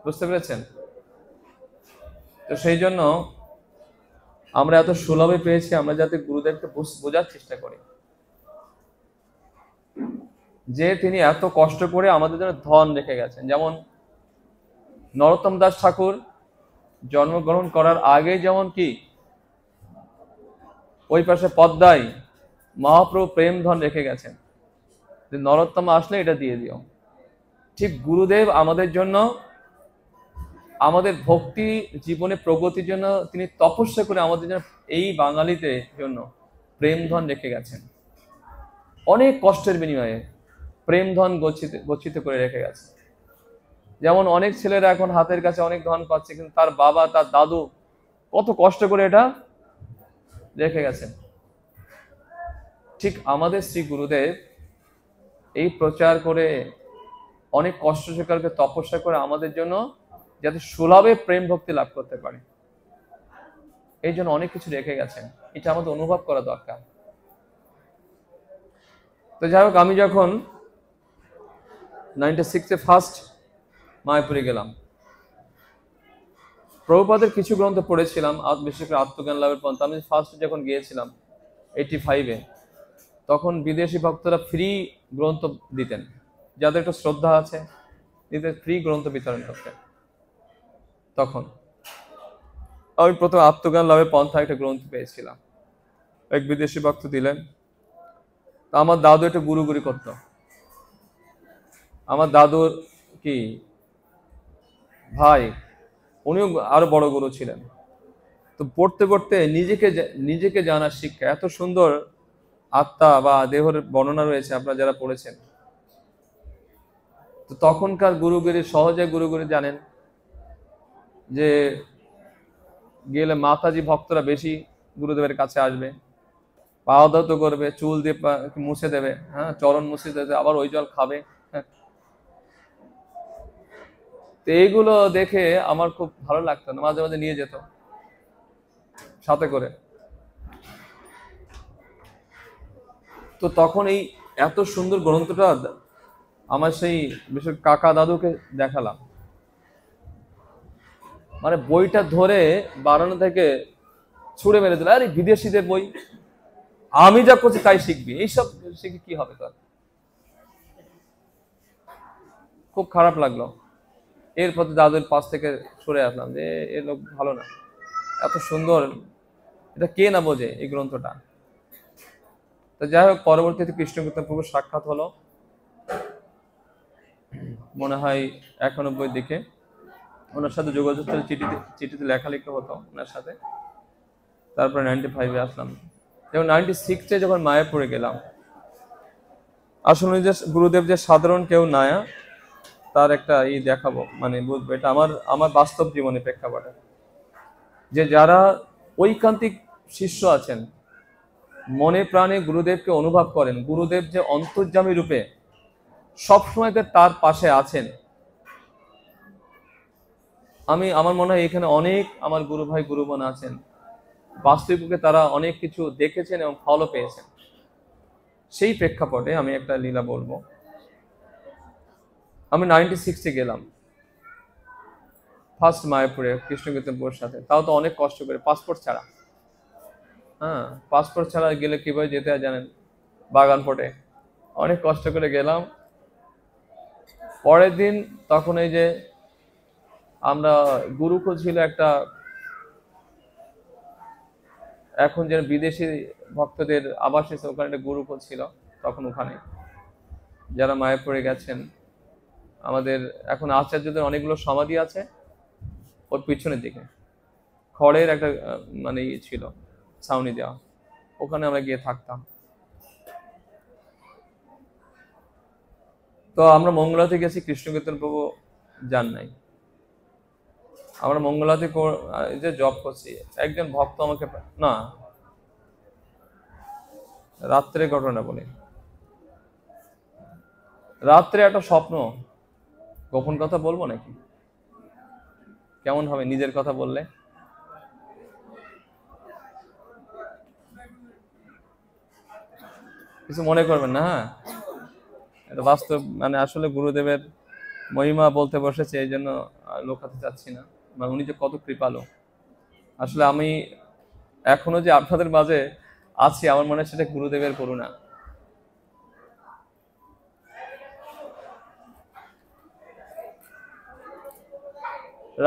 Speaker 1: বুঝতে পেরেছেন? তো সেই জন্য আমরা এত সুলভে পেয়েছি, আমরা যাতে গুরুদেবকে বোঝার চেষ্টা করি যে তিনি এত কষ্ট করে আমাদের জন্য ধন রেখে গেছেন। যেমন নরোত্তম দাস ঠাকুর জন্মগ্রহণ করার আগে যেমন কি ওই পাশে পদ্মায় মহাপ্রভু প্রেম ধন রেখে গেছেন, যে নরোত্তম আসলে এটা দিয়ে দিও। ঠিক গুরুদেব আমাদের জন্য, আমাদের ভক্তি জীবনে প্রগতির জন্য তিনি তপস্যা করে আমাদের জন্য এই বাঙালিদের জন্য প্রেম ধন রেখে গেছেন। অনেক কষ্টের বিনিময়ে প্রেম ধন গচ্ছিত করে রেখে গেছে। যেমন অনেক ছেলেরা এখন হাতের কাছে অনেক ধন পাচ্ছে, কিন্তু তার বাবা, তার দাদু কত কষ্ট করে এটা রেখে গেছেন। ঠিক আমাদের শ্রী গুরুদেব এই প্রচার করে অনেক কষ্ট স্বীকার করে তপস্যা করে আমাদের জন্য যাতে সুলভে প্রেম ভক্তি লাভ করতে পারে, এই জন্য অনেক কিছু রেখে গেছেন। এটা আমাদের অনুভব করা দরকার। তো যাই হোক, আমি যখন 96-এ ফার্স্ট মায়াপুরে গেলাম, প্রভুপাদের কিছু গ্রন্থ পড়েছিলাম, বিশেষ করে আত্মজ্ঞান লাভের পন্থা। আমি ফার্স্ট যখন গিয়েছিলাম 85-এ, তখন বিদেশি ভক্তরা ফ্রি গ্রন্থ দিতেন, যাদের একটু শ্রদ্ধা আছে দিতে ফ্রি গ্রন্থ বিতরণ করতেন। তখন আমি প্রথম আত্মজ্ঞান লাভের পন্থা একটা গ্রন্থ পেয়েছিলাম, এক বিদেশি ভক্ত দিলেন। আমার দাদু একটু গুরুগুরি করতো। আমার দাদুর কি ভাই, উনিও আরো বড় গুরু ছিলেন। তো পড়তে পড়তে নিজেকে জানার শিক্ষা, এত সুন্দর আত্মা বা দেহের বর্ণনা রয়েছে আপনারা যারা পড়েছেন। তো তখনকার গুরুগিরি, সহজে গুরুগিরি জানেন যে গেলে মাতাজি ভক্তরা বেশি গুরুদেবের কাছে আসবে, পাওয়া দাওয়া তো করবে, চুল দিয়ে মুছে দেবে, হ্যাঁ, চরণ মুছে দেবে, আবার ওই জল খাবে। তো এইগুলো দেখে আমার খুব ভালো লাগতো না, মাঝে মাঝে নিয়ে যেত সাথে করে। তো তখন এই এত সুন্দর গ্রন্থটা আমার সেই বিশেষ কাকা দাদুকে দেখালাম, মানে বইটা ধরে বারান্দা থেকে ছুঁড়ে মেরে দিল, আরে বিদেশিদের বই, আমি যা করছি তাই শিখবি, এইসব শিখে কি হবে তোর? খুব খারাপ লাগলো। এরপর দাদুর পাশ থেকে সরে আসলাম যে এ লোক ভালো না, এত সুন্দর, এটা কে না বোঝে এই গ্রন্থটা। তো যাই হোক, পরবর্তীতে কৃষ্ণকীর্তন প্রভুর সাক্ষাৎ হলো মনে হয় 91 দিকে। ওনার সাথে যোগাযোগ ছিল, চিঠিতে লেখালেখি হতো ওনার সাথে। তারপরে 95-এ আসলাম, এবং 96-এ যখন মায়াপুরে গেলাম, আসলে যে গুরুদেব যে সাধারণ কেউ নয়া, তার একটা দেখাবো, মানে বুঝবো এটা আমার আমার বাস্তব জীবনে প্রেক্ষাপটে, যে যারা ঐকান্তিক শিষ্য আছেন, মনে প্রাণে গুরুদেবকে অনুভব করেন, গুরুদেব যে অন্তর্যামী রূপে সবসময় তার পাশে আছেন। আমার মনে হয় এখানে অনেক আমার গুরু ভাই গুরু বোন আছেন, বাস্তবিককে তারা অনেক কিছু দেখেছেন এবং ফলও পেয়েছেন। সেই প্রেক্ষাপটে আমি একটা লীলা বলবো। আমি 96-এ গেলাম ফার্স্ট মায়াপুরে কৃষ্ণকীর্তন প্রভুর সাথে, তাও তো অনেক কষ্ট করে, পাসপোর্ট ছাড়া। হ্যাঁ, পাসপোর্ট ছাড়া গেলে কিভাবে যেতে হয় জানেন? বাগান পটে অনেক কষ্ট করে গেলাম। পরের দিন তখন এই যে আমরা গুরুকুল ছিল একটা, এখন যেন বিদেশি ভক্তদের আবাস হিসেবে ওখানে একটা গুরুকুল ছিল তখন। ওখানে যারা মায়াপুরে গেছেন, আমাদের এখন আচার্যদের অনেকগুলো সমাধি আছে ওর পিছনের দিকে, খড়ের একটা মানে ছিল ছাউনি দেওয়া, ওখানে আমরা গিয়ে থাকতাম। তো আমরা মঙ্গলাতে গেছি, কৃষ্ণকীর্তন প্রভু যান নাই। আমরা মঙ্গলাতে যে জব করছি, একজন ভক্ত আমাকে, না রাত্রে ঘটনা বলি, রাত্রে একটা স্বপ্ন, গোপন কথা বলবো নাকি? কেমন হবে নিজের কথা বললে? কিছু মনে করবেন না, হ্যাঁ? এটা বাস্তব, মানে আসলে গুরুদেবের মহিমা বলতে বসেছে, এই জন্য লোকাতে চাচ্ছি না, মানে উনি যে কত কৃপালু। আসলে আমি এখনো যে আপনাদের মাঝে আছি, আমার মনে হয় সেটা গুরুদেবের করুণা।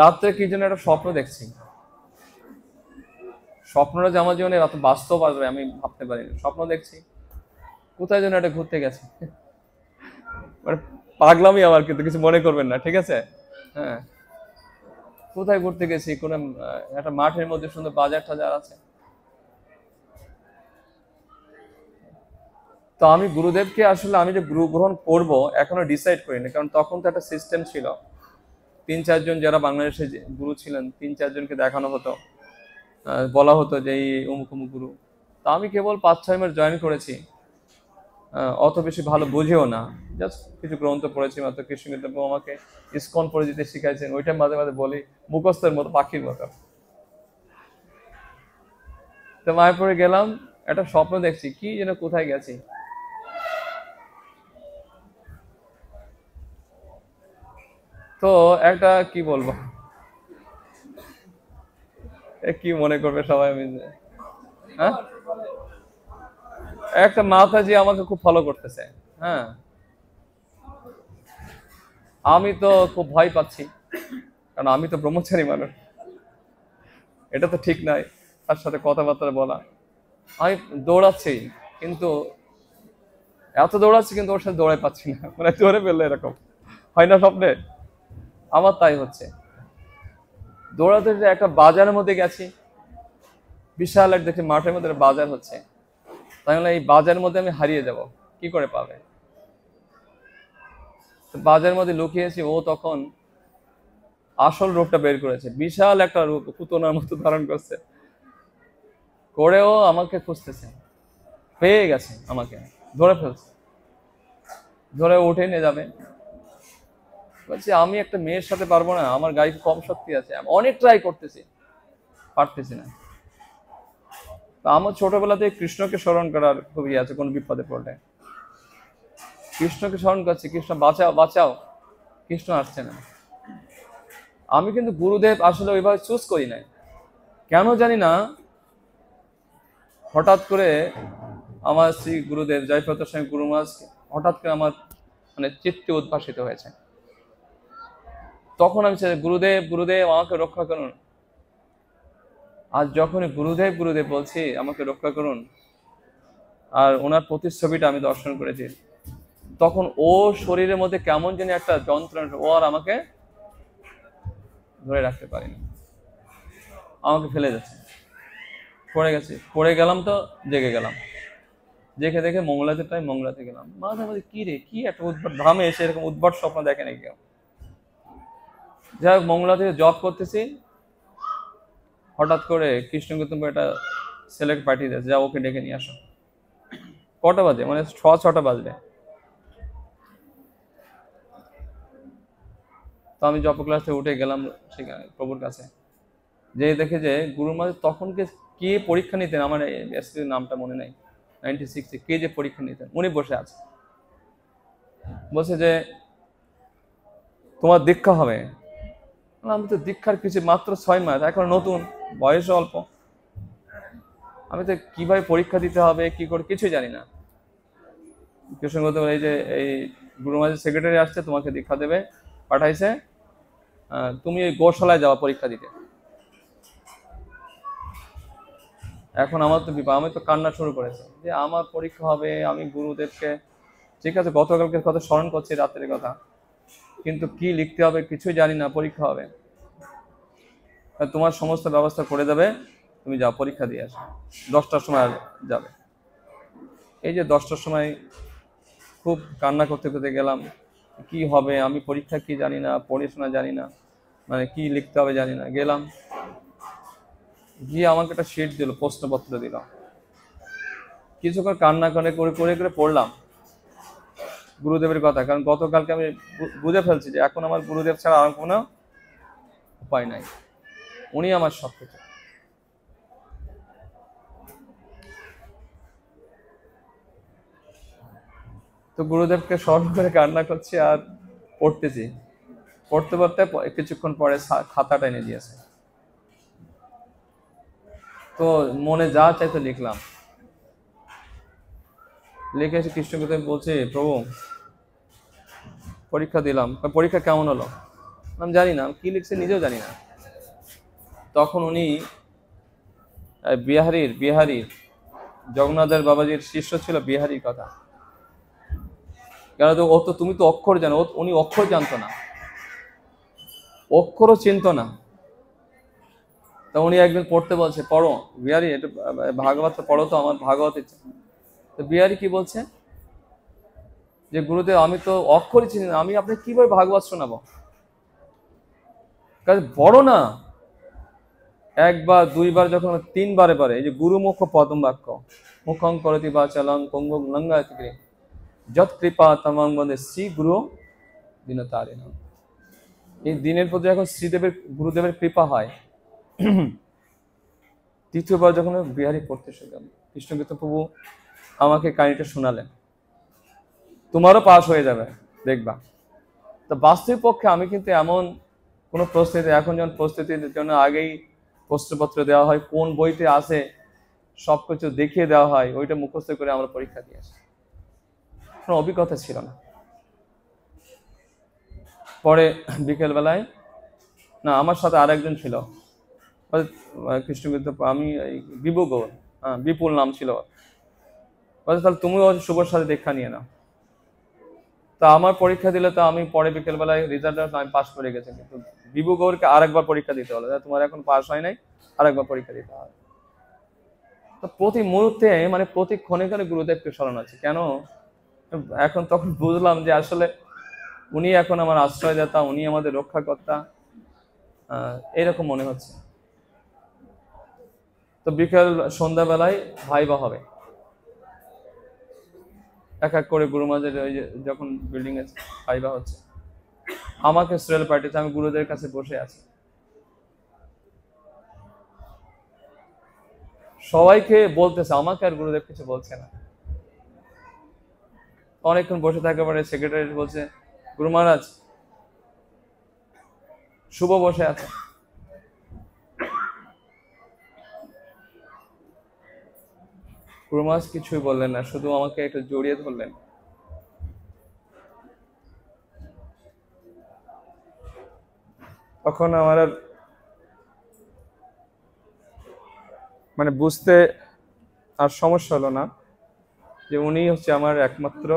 Speaker 1: রাত্রে কি যেন একটা স্বপ্ন দেখছি, স্বপ্নটা যে আমার জীবনে এত বাস্তব আসবে আমি ভাবতে পারিনি। স্বপ্ন দেখছি কোথায় যেন একটা ঘুরতে গেছে, মানে পাগলামি আমার, কিন্তু কিছু মনে করবেন না, ঠিক আছে? হ্যাঁ, কোথায় ঘুরতে গেছি, কোন একটা মাঠের মধ্যে সুন্দর বাজার টাজার আছে। তো আমি গুরুদেবকে আসলে আমি যে গুরু গ্রহণ করব এখনো ডিসাইড করিনি, কারণ তখন তো একটা সিস্টেম ছিল, 3-4 জন যারা বাংলাদেশে গুরু ছিলেন, 3-4 জনকে দেখানো হতো, বলা হতো যে এই অমুক অমুক গুরু। তো আমি কেবল 5-6 মাস জয়েন করেছি, অত বেশি ভালো বুঝেও না, জাস্ট কিছু গ্রন্থ পড়েছি মাত্র। কৃষ্ণকীর্তন প্রভু আমাকে ইসকন পড়ে যেতে শিখাইছেন, ওইটা মাঝে মাঝে বলি, মুখস্থের মতো, পাখির মতো। তো মায়াপুরে গেলাম, একটা স্বপ্ন দেখছি, কি যেন কোথায় গেছি। তো একটা কি বলবো, কি মনে করবে সবাই মিলে, হ্যাঁ? একটা মাতাজি আমাকে খুব ফলো করতেছে, হ্যাঁ। আমি তো খুব ভয় পাচ্ছি, কারণ আমি তো ব্রহ্মচারী মানুষ, এটা তো ঠিক নাই তার সাথে কথাবার্তা বলা। আমি দৌড়াচ্ছি, কিন্তু এত দৌড়াচ্ছি কিন্তু ওর সাথে দৌড়াই পাচ্ছি না, মানে দৌড়ে ফেললে এরকম হয় না স্বপ্নে, আমার তাই হচ্ছে। দৌড়াতে একটা বাজারের মধ্যে গেছি, বিশাল এক দেখি মাঠের মধ্যে বাজার হচ্ছে, তাহলে এই বাজারের মধ্যে আমি হারিয়ে যাব, কি করে পাবে? বাজারের মধ্যে লুকিয়েছি, ও তখন আসল রূপটা বের করেছে, বিশাল একটা রূপ, পুতনার মতো ধারণ করছে, করেও আমাকে খুঁজতেছে, পেয়ে গেছে, আমাকে ধরে ফেলছে, ধরে উঠে নিয়ে যাবে। বলছি আমি একটা মেয়ের সাথে পারবো না, আমার গায়ে কম শক্তি আছে, আমি অনেক ট্রাই করতেছি, পারতেছি না। তো আমার ছোটবেলাতে কৃষ্ণকে স্মরণ করার খুবই আছে, কোন বিপদে পড়লে কৃষ্ণকে স্মরণ করছি, কৃষ্ণ বাঁচাও বাঁচাও, কৃষ্ণ আসছে না। আমি কিন্তু গুরুদেব আসলে ওইভাবে চুজ করি নাই, কেন জানি না হঠাৎ করে আমার শ্রী গুরুদেব জয়প্রকাশ স্বামী গুরু মহারাজ হঠাৎ করে আমার মানে চিত্তে উদ্ভাসিত হয়েছে। তখন আমি চাই গুরুদেব গুরুদেব আমাকে রক্ষা করুন। আর যখনই গুরুদেব গুরুদেব বলছি আমাকে রক্ষা করুন, আর ওনার প্রতিচ্ছবিটা আমি দর্শন করেছি, তখন ও শরীরের মধ্যে কেমন যেন একটা যন্ত্রণা, ও আর আমাকে ধরে রাখতে পারিনি, আমাকে ফেলে যাচ্ছে, পড়ে গেছি, পড়ে গেলাম তো জেগে গেলাম, জেগে দেখে মঙ্গলাতে টাইম মঙ্গলাতে গেলাম, মাঝে মাঝে কি রে কি একটা উদ্ভট ধামে এসে এরকম উদ্ভট স্বপ্ন দেখে নাকি কেউ। যাই হোক মঙ্গলা থেকে জব করতেছি, হঠাৎ করে কৃষ্ণকীর্তন একটা ছেলেকে পাঠিয়ে দিয়েছে, যা ওকে ডেকে নিয়ে আসো। কটা বাজে, মানে 6-6টা বাজবে। তো আমি জব ক্লাস থেকে উঠে গেলাম সেখানে প্রভুর কাছে, যে দেখে যে গুরু মহারাজ তখন কে পরীক্ষা নিতেন, আমার নামটা মনে নাই, 96-এ কে যে পরীক্ষা নিতেন, উনি বসে আছে, বলছে যে তোমার দীক্ষা হবে। আমি তো দীক্ষার কিছু মাত্র 6 মাস, এখন নতুন, বয়স অল্প, আমি তো কিভাবে পরীক্ষা দিতে হবে কি করে কিছুই জানি না। কৃষ্ণগত এই যে এই গুরু মহারাজের সেক্রেটারি আসছে, তোমাকে দীক্ষা দেবে, পাঠাইছে, তুমি ওই গোশালায় যাওয়া পরীক্ষা দিতে। এখন আমার তো বিপদ, আমি তো কান্না শুরু করেছি যে আমার পরীক্ষা হবে, আমি গুরুদেবকে ঠিক আছে গতকালকের কথা স্মরণ করছি, রাতের কথা, কিন্তু কি লিখতে হবে কিছুই জানি না, পরীক্ষা হবে, তোমার সমস্ত ব্যবস্থা করে দেবে, তুমি যাও পরীক্ষা দিয়ে আসো, 10টার সময় যাবে। এই যে 10টার সময় খুব কান্না করতে করতে গেলাম, কি হবে, আমি পরীক্ষা কি জানি না, পড়াশোনা জানি না, মানে কি লিখতে হবে জানি না, গেলাম, গিয়ে আমাকে একটা শিট দিল, প্রশ্নপত্র দিল, কিছুক্ষণ কান্না করে করে করে করে পড়লাম গুরুদেবের কথা, কারণ গতকালকে আমি বুঝে ফেলছি যে এখন আমার গুরুদেব ছাড়া আর কোনো উপায় নাই, উনি আমার সব কিছু। তো গুরুদেবকে স্মরণ করে কান্না করছি আর পড়তেছি, পড়তে পড়তে কিছুক্ষণ পরে খাতাটা এনে দিয়েছে, তো মনে যা চাইতো লিখলাম, লিখে এসে কৃষ্ণকে বলছি প্রভু পরীক্ষা দিলাম, পরীক্ষা কেমন হলো, আমি জানি না কি লিখছে, নিজেও জানি না। তখন উনি বিহারীর জগন্নাথের বাবাজির শিষ্য ছিল, বিহারীর কথা, কেন তো ও তো তুমি তো অক্ষর জানো, উনি অক্ষর জানতো না, অক্ষরও চিনত না। তা উনি একদিন পড়তে বলছে, পড়ো বিহারী একটু ভাগবত পড়ো তো, আমার ভাগবত ইচ্ছে। তো বিহারী কি বলছে যে গুরুদেব আমি তো অক্ষরই চিনি না, আমি আপনাকে কিভাবে ভাগবত শোনাবো, কাজে বড় না, একবার দুইবার যখন 3বারে বারে, এই যে গুরুমুখ পদম বাক্য, মুখং করতি বাচালং পঙ্গুং লঙ্ঘয়তে যৎ কৃপা তমং বন্দে শ্রী গুরু দীনতারিণ। এই দিনের প্রতি যখন গুরুদেবের কৃপা হয়, তৃতীয়বার যখন বিহারী পড়তে শিখলাম, কৃষ্ণকীর্তন প্রভু আমাকে কাহিনীটা শোনালেন, তোমারও পাস হয়ে যাবে দেখবা। তো বাস্তবিক পক্ষে আমি কিন্তু এমন কোনো প্রস্তুতি, এখন যেমন প্রস্তুতির জন্য আগেই প্রশ্নপত্র দেওয়া হয়, কোন বইতে আছে সবকিছু দেখিয়ে দেওয়া হয়, ওইটা মুখস্থ করে আমরা পরীক্ষা দিয়ে আসি, কোনো অভিজ্ঞতা ছিল না। পরে বিকেল বেলায়, না আমার সাথে আরেকজন ছিল কৃষ্ণকীর্তন, আমি বিভু গৌর, বিপুল নাম ছিল, তাহলে তুমিও শুভর সাথে দীক্ষা নিয়ে নাও। তা আমার পরীক্ষা দিলে তো আমি পরে বিকেল বেলায় রেজাল্ট আমি পাস করে গেছি, কিন্তু বিভু গৌরকে আরেকবার পরীক্ষা দিতে হলো, তোমার এখন পাস হয় নাই, আরেকবার পরীক্ষা দিতে হবে। তো প্রতি মুহূর্তে মানে প্রতি ক্ষণে ক্ষণে গুরুদেবকে স্মরণ আছে, কেন এখন তখন বুঝলাম যে আসলে উনি এখন আমার আশ্রয়দাতা, উনি আমাদের রক্ষাকর্তা, এরকম মনে হচ্ছে। তো বিকেল সন্ধ্যাবেলায় ভাইবা হবে, এক এক করে গুরু মহারাজের ওই যে যখন বিল্ডিং এ ভাইবা হচ্ছে, আমাকে সিরিয়াল পার্টিতে, আমি গুরুদেবের কাছে বসে আছি, সবাইকে বলতেছে, আমাকে আর গুরুদেব কিছু বলছে না। অনেকক্ষণ বসে থাকার পরে সেক্রেটারি বলছে, গুরু মহারাজ শুভ বসে আছে। গুরু মহারাজ কিছুই বললেন না, শুধু আমাকে একটু জড়িয়ে ধরলেন। তখন আমার আর মানে বুঝতে আর সমস্যা হলো না যে উনি হচ্ছে আমার একমাত্র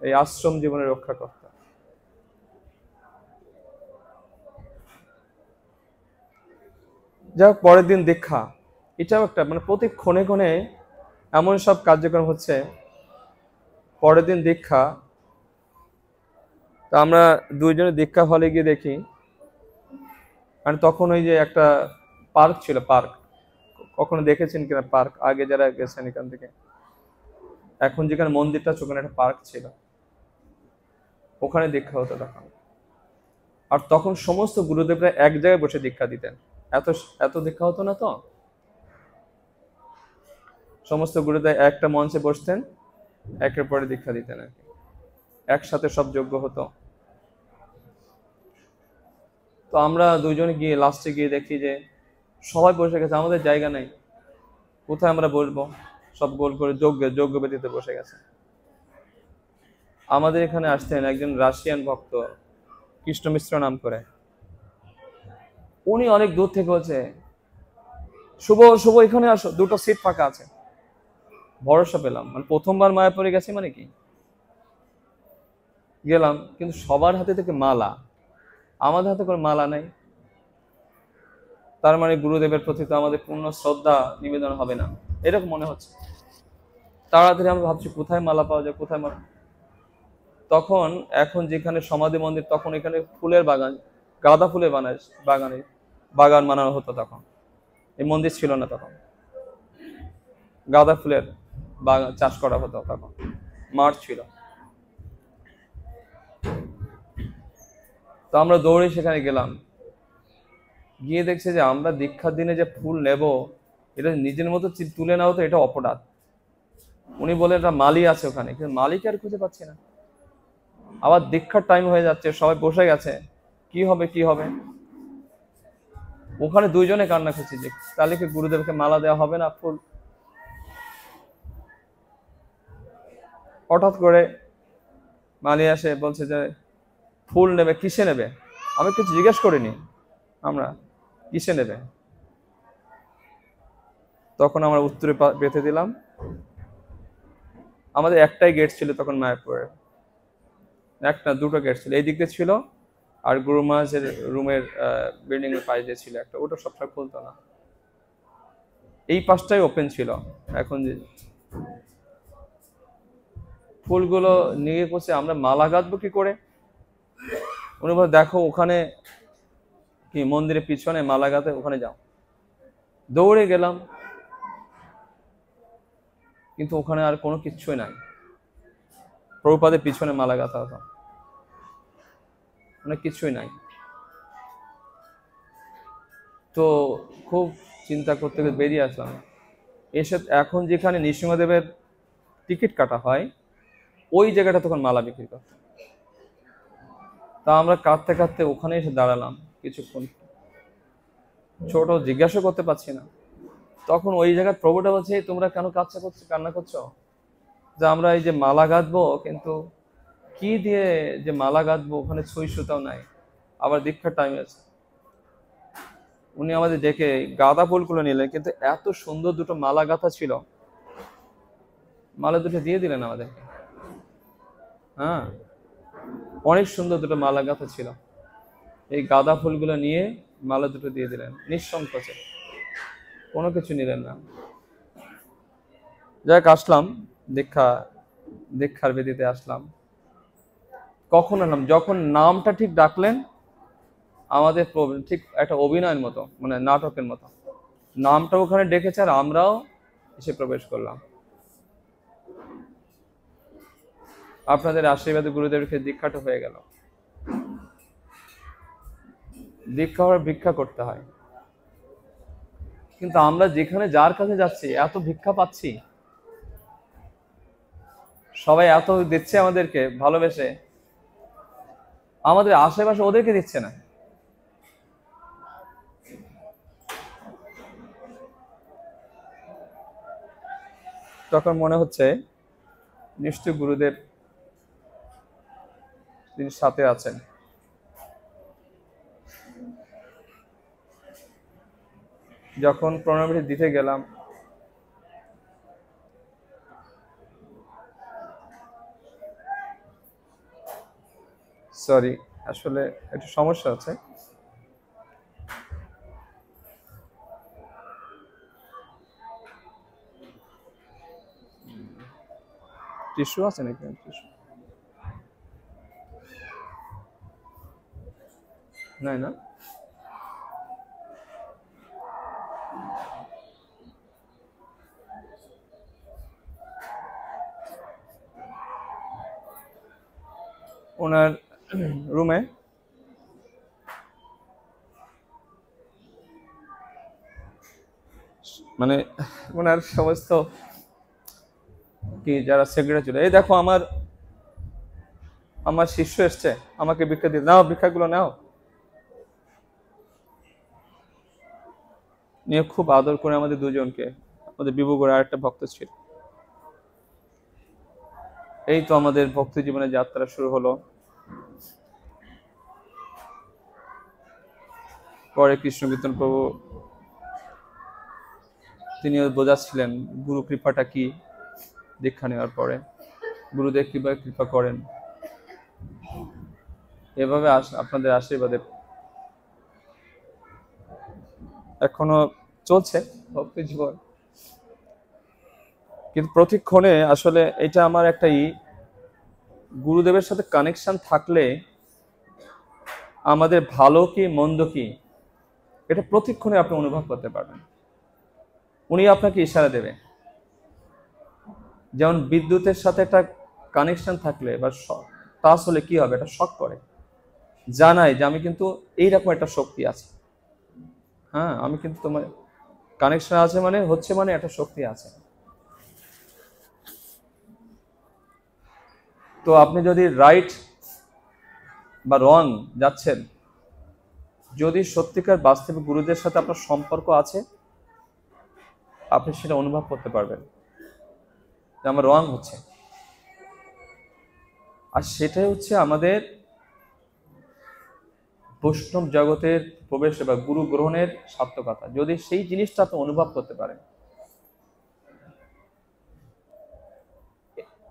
Speaker 1: এই আশ্রম জীবনের রক্ষাকর্তা। যাই হোক, পরের দিন দীক্ষা, এটাও একটা মানে প্রতি ক্ষণে ক্ষণে এমন সব কার্যক্রম হচ্ছে। পরের দিন দীক্ষা, তা আমরা দুইজনে দীক্ষা হলে গিয়ে দেখি, মানে তখন ওই যে একটা পার্ক ছিল, পার্ক কখনো দেখেছেন কিনা পার্ক, আগে যারা গেছেন এখান থেকে, এখন যেখানে মন্দিরটা আছে ওখানে একটা পার্ক ছিল, ওখানে দীক্ষা হতো তখন। আর তখন সমস্ত গুরুদেবরা এক জায়গায় বসে দীক্ষা দিতেন। এত এত দীক্ষা হতো না তো, সমস্ত গুরুদেব একটা মঞ্চে বসতেন, একের পরে দীক্ষা দিতেন আর কি, একসাথে সব যজ্ঞ হতো। তো আমরা দুইজনে গিয়ে লাস্টে গিয়ে দেখি যে সবাই বসে গেছে, আমাদের জায়গা নেই, কোথায় আমরা বসবো, সব গোল করে যজ্ঞ বেদিতে বসে গেছে। আমাদের এখানে আসতেন একজন রাশিয়ান ভক্ত, কৃষ্ণ মিশ্র নাম করে, উনি অনেক দূর থেকে বলছে, শুভ শুভ এখানে আসো, দুটো সিট ফাঁকা আছে। ভরসা পেলাম, মানে প্রথমবার মায়াপুরে গেছি মানে কি, গেলাম, কিন্তু সবার হাতে থেকে মালা, আমাদের হাতে করে মালা নাই। তার মানে গুরুদেবের প্রতি তো আমাদের পূর্ণ শ্রদ্ধা নিবেদন হবে না, এরকম মনে হচ্ছে। তাড়াতাড়ি আমরা ভাবছি কোথায় মালা পাওয়া যায়, কোথায় মালা। তখন এখন যেখানে সমাধি মন্দির, তখন এখানে ফুলের বাগান, গাঁদা ফুলের বাগান বানানো হতো তখন, এই মন্দির ছিল না তখন, গাঁদা ফুলের বাগান চাষ করা হতো তখন, মাঠ ছিল। তো আমরা দৌড়ে সেখানে গেলাম, গিয়ে দেখছে যে আমরা দীক্ষার দিনে যে ফুল নেব, এটা নিজের মতো তুলে নেওয়া তো এটা অপরাধ। উনি বলেন এটা মালি আছে ওখানে, কিন্তু মালিক আর খুঁজে পাচ্ছি না। আবার দীক্ষার টাইম হয়ে যাচ্ছে, সবাই বসে গেছে, কি হবে কি হবে। ওখানে দুইজনে কান্না করছি যে তাহলে কি গুরুদেবকে মালা দেওয়া হবে না ফুল। হঠাৎ করে মালি আসে, বলছে যে ফুল নেবে, কিসে নেবে, আমি কিছু জিজ্ঞেস করিনি, আমরা কিসে নেবে। তখন আমরা উত্তরে বেঁধে দিলাম, আমাদের একটাই গেট ছিল তখন মায়াপুরের, একটা দুটো গেট ছিল, এই দিক দিয়ে ছিল, আর গুরু মহারাজের রুমের বিল্ডিং এর পাশ দিয়ে ছিল একটা, ওটা সবসময় খুলতো না, এই পাশটাই ওপেন ছিল। এখন যে ফুলগুলো নিয়ে বসে আমরা মালা গাঁথবো কি করে, উনি বলে দেখো ওখানে কি মন্দিরের পিছনে মালা গাঁথে, ওখানে যাও। দৌড়ে গেলাম, কিন্তু ওখানে আর কোনো কিচ্ছুই নাই, প্রভুপাদের পিছনে মালা গাঁথা হতো, অনেক কিছুই নাই। তো খুব চিন্তা করতে বেরিয়ে আসলাম, এসে এখন যেখানে নৃসিংহদেবের টিকিট কাটা হয় ওই জায়গাটা তখন মালা বিক্রি করত। তা আমরা কাঁদতে কাঁদতে ওখানে এসে দাঁড়ালাম কিছুক্ষণ, ছোট জিজ্ঞাসা করতে পারছি না। তখন ওই জায়গায় প্রভুটা বলছে, তোমরা কেন কান্না করছো, যে আমরা এই যে মালা গাঁথবো, কিন্তু কি দিয়ে যে মালা গাঁথবো, ওখানে ছুঁই সুতাও নাই, আবার দীক্ষার টাইম আছে। উনি আমাদের ডেকে গাঁদা ফুলগুলো নিলেন, কিন্তু এত সুন্দর দুটো মালা গাঁথা ছিল, মালা দুটো দিয়ে দিলেন আমাদেরকে। হ্যাঁ, অনেক সুন্দর দুটো মালা গাঁথা ছিল, এই গাঁদা ফুলগুলো নিয়ে মালা দুটো দিয়ে দিলেন নিঃসংকোচে, কোনো কিছু নিলেন না। যাক আসলাম, দীক্ষার বেদিতে আসলাম। কখন এলাম, যখন নামটা ঠিক ডাকলেন, আমাদের ঠিক একটা অভিনয়ের মতো, মানে নাটকের মতো, নামটা ওখানে ডেকেছে আর আমরাও এসে প্রবেশ করলাম। আপনাদের আশীর্বাদে গুরুদেবকে দীক্ষাটা হয়ে গেল। দীক্ষা হওয়ার ভিক্ষা করতে হয়, কিন্তু আমরা যেখানে যার কাছে যাচ্ছি এত ভিক্ষা পাচ্ছি, সবাই এত দিচ্ছে আমাদেরকে ভালোবেসে, আমাদের আশেপাশে ওদেরকে দিচ্ছে না। তখন মনে হচ্ছে নিশ্চয় গুরুদেব তিনি সাথে আছেন। যখন প্রণামী দিতে গেলাম, সরি আসলে একটু সমস্যা আছে। টিস্যু আছে নাকি? টিস্যু নাই না? ওনার রুমে মানে ওনার সমস্ত কি যারা সেক্রেটারি ছিল, এই দেখো আমার আমার শিষ্য এসছে, আমাকে ভিক্ষা দিয়ে নাও, ভিক্ষাগুলো নাও, নিয়ে খুব আদর করে আমাদের দুজনকে। আমাদের বিভুগড়ে আরেকটা ভক্ত ছিল। এই তো আমাদের ভক্তি জীবনের যাত্রা শুরু হলো। পরে কৃষ্ণ কীর্তন প্রভু তিনিও বোঝাচ্ছিলেন গুরু কৃপাটা কি, দীক্ষা নেওয়ার পরে গুরুদেব কিভাবে কৃপা করেন। এভাবে আপনাদের আশীর্বাদে এখনো চলছে ভক্তি জীবন। কিন্তু প্রতিক্ষণে আসলে এটা আমার একটা গুরুদেবের সাথে কানেকশন থাকলে আমাদের ভালো কি মন্দ কি এটা প্রতিক্ষণে আপনি অনুভব করতে পারবেন। উনি আপনাকে ইশারা দেবে। যেমন বিদ্যুতের সাথে একটা কানেকশন থাকলে বা টাচ হলে কি হবে, এটা শক করে, জানাই যে আমি কিন্তু এইরকম একটা শক্তি আছে, হ্যাঁ আমি কিন্তু তোমার কানেকশন আছে, মানে হচ্ছে মানে একটা শক্তি আছে। তো আপনি যদি রাইট বা রং যাচ্ছেন, যদি সত্যিকার বাস্তবিক গুরুদের সাথে আপনার সম্পর্ক আছে, আপনি সেটা অনুভব করতে পারবেন যে আমার রং হচ্ছে। আর সেটাই হচ্ছে আমাদের বৈষ্ণব জগতের প্রবেশ বা গুরু গ্রহণের সার্থকতা, যদি সেই জিনিসটা আপনি অনুভব করতে পারেন।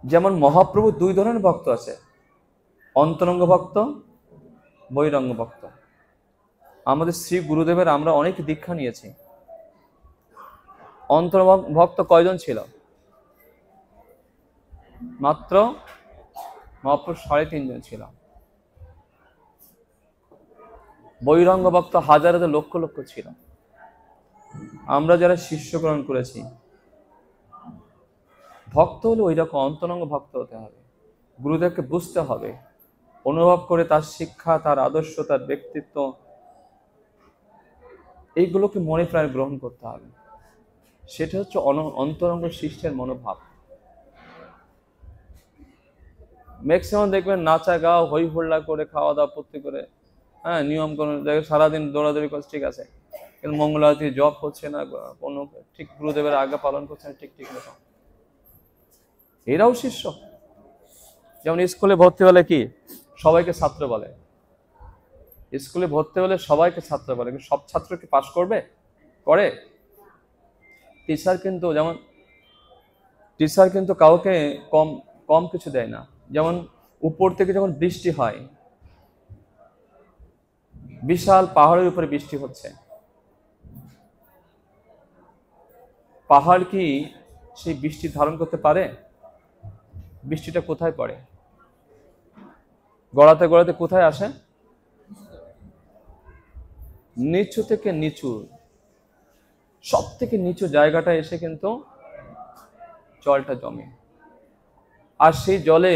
Speaker 1: যেমন মহাপ্রভু দুই ধরনের ভক্ত আছে, অন্তরঙ্গ ভক্ত, বহিরঙ্গ ভক্ত। আমাদের শ্রী গুরুদেবের আমরা অনেক দীক্ষা নিয়েছি। অন্তরঙ্গ ভক্ত কয়জন ছিল? মাত্র মহাপ্রভু 3.5 জন ছিল। বহিরঙ্গ ভক্ত হাজার হাজার লক্ষ লক্ষ ছিল। আমরা যারা শিষ্য গ্রহণ করেছি, ভক্ত হলে ওই রকম অন্তরঙ্গ ভক্ত হতে হবে। গুরুদেবকে বুঝতে হবে, অনুভব করে তার শিক্ষা, তার আদর্শ, তার ব্যক্তিত্ব, এইগুলোকে মনে প্রায় গ্রহণ করতে হবে। সেটা হচ্ছে অন্তরঙ্গ শিষ্যের মনোভাব। ম্যাক্সিমাম দেখবেন নাচা গাওয়া, হই হুল্লা করে, খাওয়া দাওয়া পূর্তি করে, হ্যাঁ নিয়ম কোনো সারাদিন দৌড়াদৌড়ি করছে, ঠিক আছে, কিন্তু মঙ্গলারতি জব হচ্ছে না, কোনো ঠিক গুরুদেবের আজ্ঞা পালন করছে না ঠিক ঠিক মতো। এরাও শিষ্য। যেমন স্কুলে ভর্তি হলে কি সবাইকে ছাত্র বলে, স্কুলে ভর্তি হলে সবাইকে ছাত্র বলে, কিন্তু সব ছাত্র কি পাশ করবে? করে? টিচার কিন্তু যেমন টিচার কিন্তু কাউকে কম কম কিছু দেয় না। যেমন উপর থেকে যখন বৃষ্টি হয়, বিশাল পাহাড়ের উপরে বৃষ্টি হচ্ছে, পাহাড় কি সেই বৃষ্টি ধারণ করতে পারে? বৃষ্টিটা কোথায় পড়ে? গড়াতে গড়াতে কোথায় আসে? নিচু থেকে নিচু, সব থেকে নিচু জায়গাটা এসে কিন্তু জলটা জমে। আর সেই জলে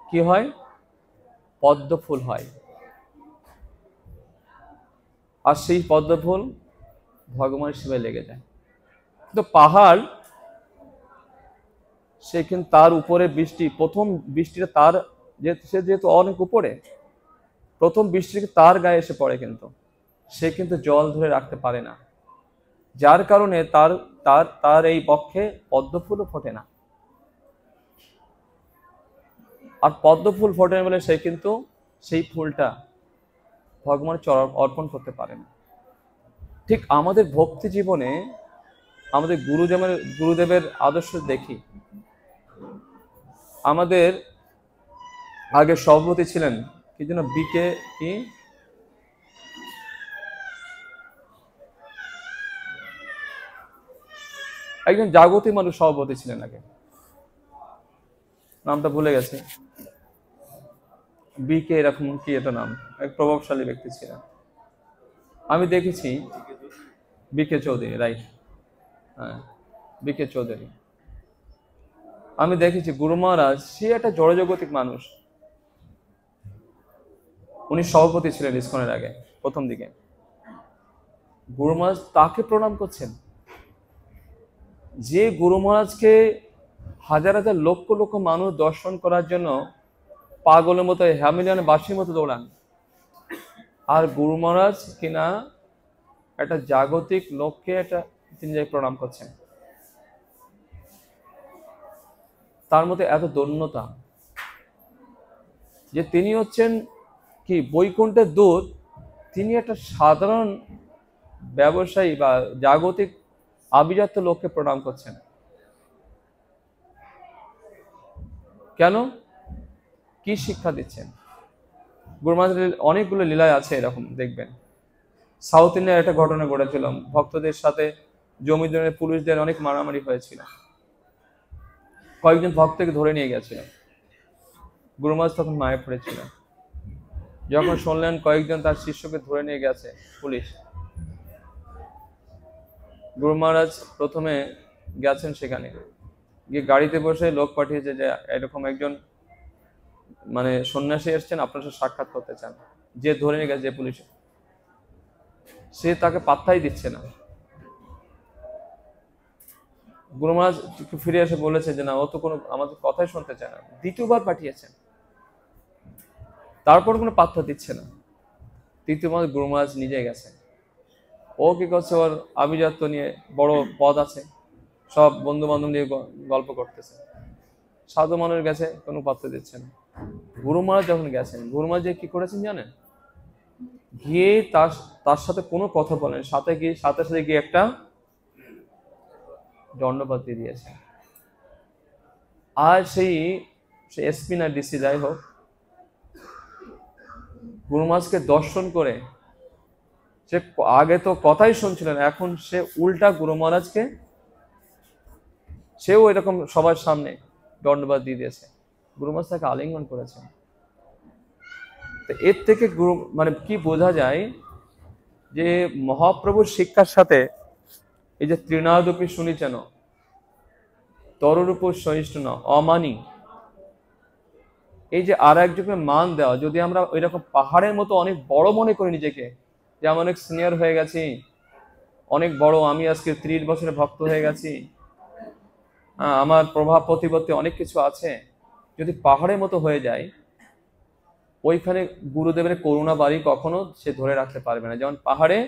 Speaker 1: কি হয়? পদ্ম ফুল হয়। আর সেই পদ্ম ফুল ভগবানের সেবায় লেগে যায়। কিন্তু পাহাড়, সে কিন্তু তার উপরে বৃষ্টি, প্রথম বৃষ্টিটা তার, যেহেতু অনেক উপরে, প্রথম বৃষ্টি তার গায়ে এসে পড়ে, কিন্তু সে কিন্তু জল ধরে রাখতে পারে না। যার কারণে তার তার তার এই পক্ষে পদ্মফুলও ফোটে না। আর পদ্মফুল ফোটে না বলে সে কিন্তু সেই ফুলটা ভগবানের চরণ অর্পণ করতে পারে না। ঠিক আমাদের ভক্তি জীবনে আমাদের গুরুদেবের আদর্শ দেখি। আমাদের আগে সভাপতি ছিলেন কি যেন, বিকে কি, একজন জাগতিক মানুষ সভাপতি ছিলেন আগে, নামটা ভুলে গেছে, বিকে এরকম কি এটা নাম, এক প্রভাবশালী ব্যক্তি ছিলেন। আমি দেখেছি বিকে চৌধুরী, রাইট, হ্যাঁ বিকে চৌধুরী। আমি দেখেছি গুরু মহারাজ, সে একটা জড়জগতিক মানুষ, উনি সভাপতি ছিলেন ইসকনের আগে প্রথম দিকে। গুরু মহারাজ তাকে প্রণাম করছেন, যে গুরু মহারাজকে হাজার হাজার লক্ষ লক্ষ মানুষ দর্শন করার জন্য পাগলের মতো, হ্যামিলিয়নের বাসীর মতো দৌড়ান, আর গুরু মহারাজ কিনা একটা জাগতিক লোককে তিনি যাই প্রণাম করছেন। তার মধ্যে এত দৈন্যতা যে তিনি হচ্ছেন কি বৈকুণ্ঠের দূত, তিনি একটা সাধারণ ব্যবসায়ী বা জাগতিক আভিজাত্য লোককে প্রণাম করছেন। কেন? কি শিক্ষা দিচ্ছেন? গুরু মহারাজের অনেকগুলো লীলায় আছে এরকম, দেখবেন। সাউথ ইন্ডিয়ার একটা ঘটনা ঘটেছিল, ভক্তদের সাথে জমিদারের পুলিশদের অনেক মারামারি হয়েছিল, কয়েকজন ভক্তকে ধরে নিয়ে গেছিল। গুরু মহারাজ তখন মায়ে পড়েছিলেন, যখন শুনলেন কয়েকজন তার শিষ্যকে ধরে নিয়ে গেছে পুলিশ, গুরু মহারাজ প্রথমে গেছেন সেখানে গিয়ে গাড়িতে বসে লোক পাঠিয়েছে যে এরকম একজন মানে সন্ন্যাসী এসছেন, আপনার সাথে সাক্ষাৎ করতে চান। যে ধরে নিয়ে গেছে যে পুলিশে, সে তাকে পাত্তাই দিচ্ছে না। গুরু মহারাজ ফিরে এসে বলেছে যে না, ও তো কোনো আমাদের কথাই শুনতে চায় না। দ্বিতীয়বার পাঠিয়েছেন, তারপর কোনো পাত্তা দিচ্ছে না। তৃতীয়বার গুরু মহারাজ নিজে গেছেন। ও কি করছে, ওর আভিজাত্য নিয়ে বড় পদ আছে, সব বন্ধু বান্ধব নিয়ে গল্প করতেছে। সাধু মানুষ গেছে, কোনো পাত্তা দিচ্ছে না। গুরু মহারাজ যখন গেছেন, গুরু মহারাজ কি করেছেন জানেন? গিয়ে তার সাথে কোনো কথা বলেন, সাথে সাথে গিয়ে একটা দণ্ডপাত দিয়ে দিয়েছে। আর সেই এসপি না ডিসি যাই হোক, গুরু মহারাজকে দর্শন করে সে আগে তো কথাই শুনছিলেন, এখন সে উল্টা গুরু মহারাজকে, সেও এরকম সবার সামনে দণ্ডপাত দিয়ে দিয়েছে। গুরু মহারাজ তাকে আলিঙ্গন করেছেন। তো এর থেকে গুরু মানে কি বোঝা যায় যে মহাপ্রভুর শিক্ষার সাথে এই যে তৃণাদপি শুনিছেন তররূপ সহিষ্ণু অমানি, এই যে আর একজনকে মান দেওয়া, যদি আমরা ওই রকম পাহাড়ের মতো অনেক বড় মনে করি নিজেকে, যে আমি অনেক সিনিয়র হয়ে গেছি, অনেক বড়, আমি আজকে 30 বছরের ভক্ত হয়ে গেছি, আমার প্রভাব প্রতিপত্তি অনেক কিছু আছে, যদি পাহাড়ের মতো হয়ে যায়, ওইখানে গুরুদেবের করুণা বাড়ি কখনো সে ধরে রাখতে পারবে না। যেমন পাহাড়ে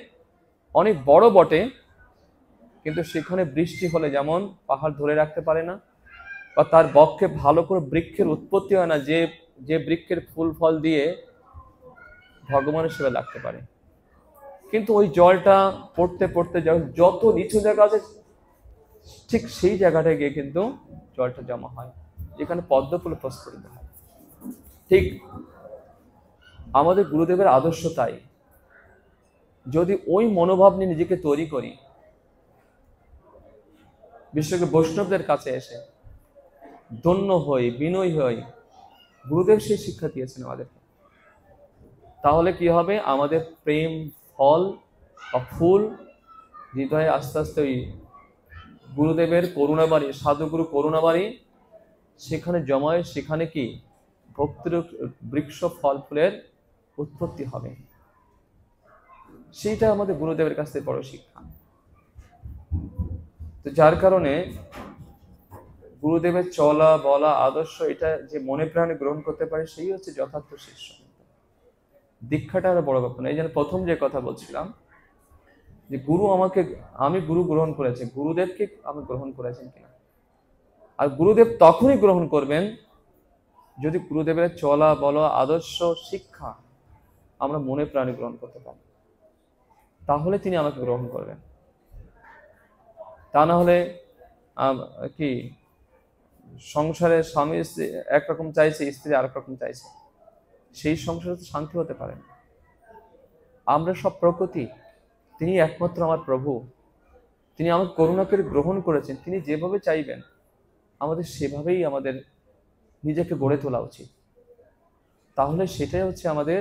Speaker 1: অনেক বড় বটে, কিন্তু সেখানে বৃষ্টি হলে যেমন পাহাড় ধরে রাখতে পারে না, বা তার বক্ষে ভালো করে বৃক্ষের উৎপত্তি হয় না, যে বৃক্ষের ফুল ফল দিয়ে ভগবানের সেবা লাগতে পারে। কিন্তু ওই জলটা পড়তে পড়তে যত নিচু জায়গা আছে, ঠিক সেই জায়গাটায় গিয়ে কিন্তু জলটা জমা হয়, যেখানে পদ্মফুল প্রস্ফুটিত হয়। ঠিক আমাদের গুরুদেবের আদর্শ তাই। যদি ওই মনোভাব নিয়ে নিজেকে তৈরি করি, বিশেষ করে বৈষ্ণবদের কাছে এসে ধন্য হই, বিনয়ী হই, গুরুদেব সেই শিক্ষা দিয়েছেন আমাদেরকে, তাহলে কি হবে, আমাদের প্রেম ফল বা ফুল হৃদয়ে আস্তে আস্তে ওই গুরুদেবের করুণাবাড়ি, সাধুগুরু করুণাবাড়ি সেখানে জমায়, সেখানে কি ভক্তির বৃক্ষ ফল ফুলের উৎপত্তি হবে। সেইটা আমাদের গুরুদেবের কাছ থেকে বড় শিক্ষা। তো যার কারণে গুরুদেবের চলা বলা আদর্শ, এটা যে মনে প্রাণে গ্রহণ করতে পারে, সেই হচ্ছে যথার্থ শিষ্য। দীক্ষাটা আরো বড় ব্যাপার না। এই জন্য প্রথম যে কথা বলছিলাম, যে আমি গুরু গ্রহণ করেছি, গুরুদেবকে আমি গ্রহণ করেছেন কিনা। আর গুরুদেব তখনই গ্রহণ করবেন যদি গুরুদেবের চলা বলা আদর্শ শিক্ষা আমরা মনে প্রাণে গ্রহণ করতে পারি, তাহলে তিনি আমাকে গ্রহণ করবেন। তা না হলে কি সংসারে স্বামী স্ত্রী একরকম চাইছে, স্ত্রী আরেক রকম চাইছে, সেই সংসারে তো শান্তি হতে পারে না। আমরা সব প্রকৃতি, তিনি একমাত্র আমার প্রভু, তিনি আমাকে করুণা করে গ্রহণ করেছেন, তিনি যেভাবে চাইবেন আমাদের সেভাবেই আমাদের নিজেকে গড়ে তোলা উচিত। তাহলে সেটাই হচ্ছে আমাদের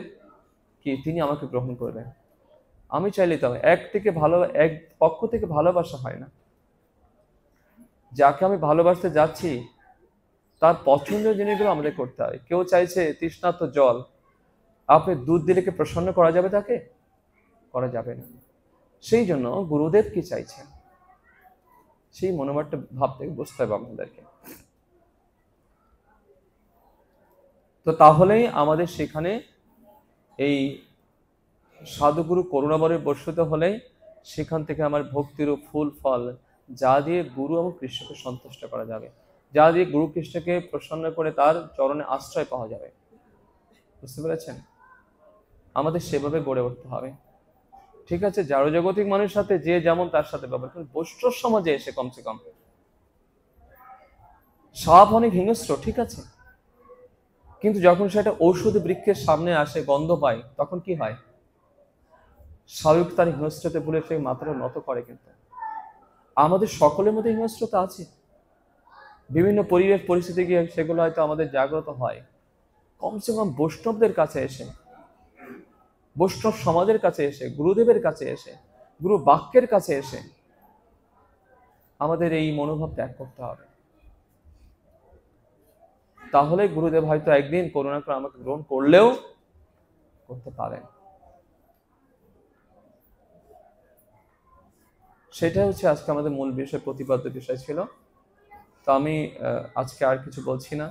Speaker 1: কি, তিনি আমাকে গ্রহণ করবেন। আমি চাইলে তো এক পক্ষ থেকে ভালোবাসা হয় না। যাকে আমি ভালোবাসতে যাচ্ছি তার পছন্দের জিনিসগুলো আমাদের করতে হয়। কেউ চাইছে তৃষ্ণার্ত জল, আপনি দুধ দিলে কি প্রসন্ন করা যাবে? তাকে করা যাবে না। সেই জন্য গুরুদেব কি চাইছেন সেই মনোভাবটা ভাবতে বুঝতে হবে আমাদেরকে। তো তাহলেই আমাদের সেখানে এই সাধুগুরু করুণাবরে বর্ষিত হলেই সেখান থেকে আমার ভক্তির ফুল ফল যা দিয়ে গুরু এবং কৃষ্ণকে সন্তুষ্ট করা যাবে, যা দিয়ে গুরু কৃষ্ণকে প্রসন্ন করে তার চরণে আশ্রয় পাওয়া যাবে। বুঝতে পেরেছেন? আমাদের সেভাবে গড়ে উঠতে হবে। ঠিক আছে, জড়জগতিক মানুষের সাথে যে যেমন তার সাথে ব্যবহার, কিন্তু বৈষ্ণব সমাজে এসে কমসে কম সাপ অনেক হিংস্র, ঠিক আছে, কিন্তু যখন সেটা ঔষধি বৃক্ষের সামনে আসে, গন্ধ পায়, তখন কি হয়? স্বাভাবিক তার হিংস্রতে ভুলে সে মাথাটা নত করে। কিন্তু আমাদের সকলের মধ্যে হিংস্রতা আছে, বিভিন্ন পরিবেশ পরিস্থিতি গিয়ে সেগুলো হয়তো আমাদের জাগ্রত হয়। কমসে কম বৈষ্ণবদের কাছে এসে, বৈষ্ণব সমাজের কাছে এসে, গুরুদেবের কাছে এসে, গুরু বাক্যের কাছে এসে আমাদের এই মনোভাব ত্যাগ করতে হবে। তাহলে গুরুদেব হয়তো একদিন করুণা করে আমাকে গ্রহণ করলেও করতে পারেন। সেটাই হচ্ছে আজকে আমাদের মূল বিষয়, প্রতিপাদ্য বিষয় ছিল। তো আমি আজকে আর কিছু বলছি না।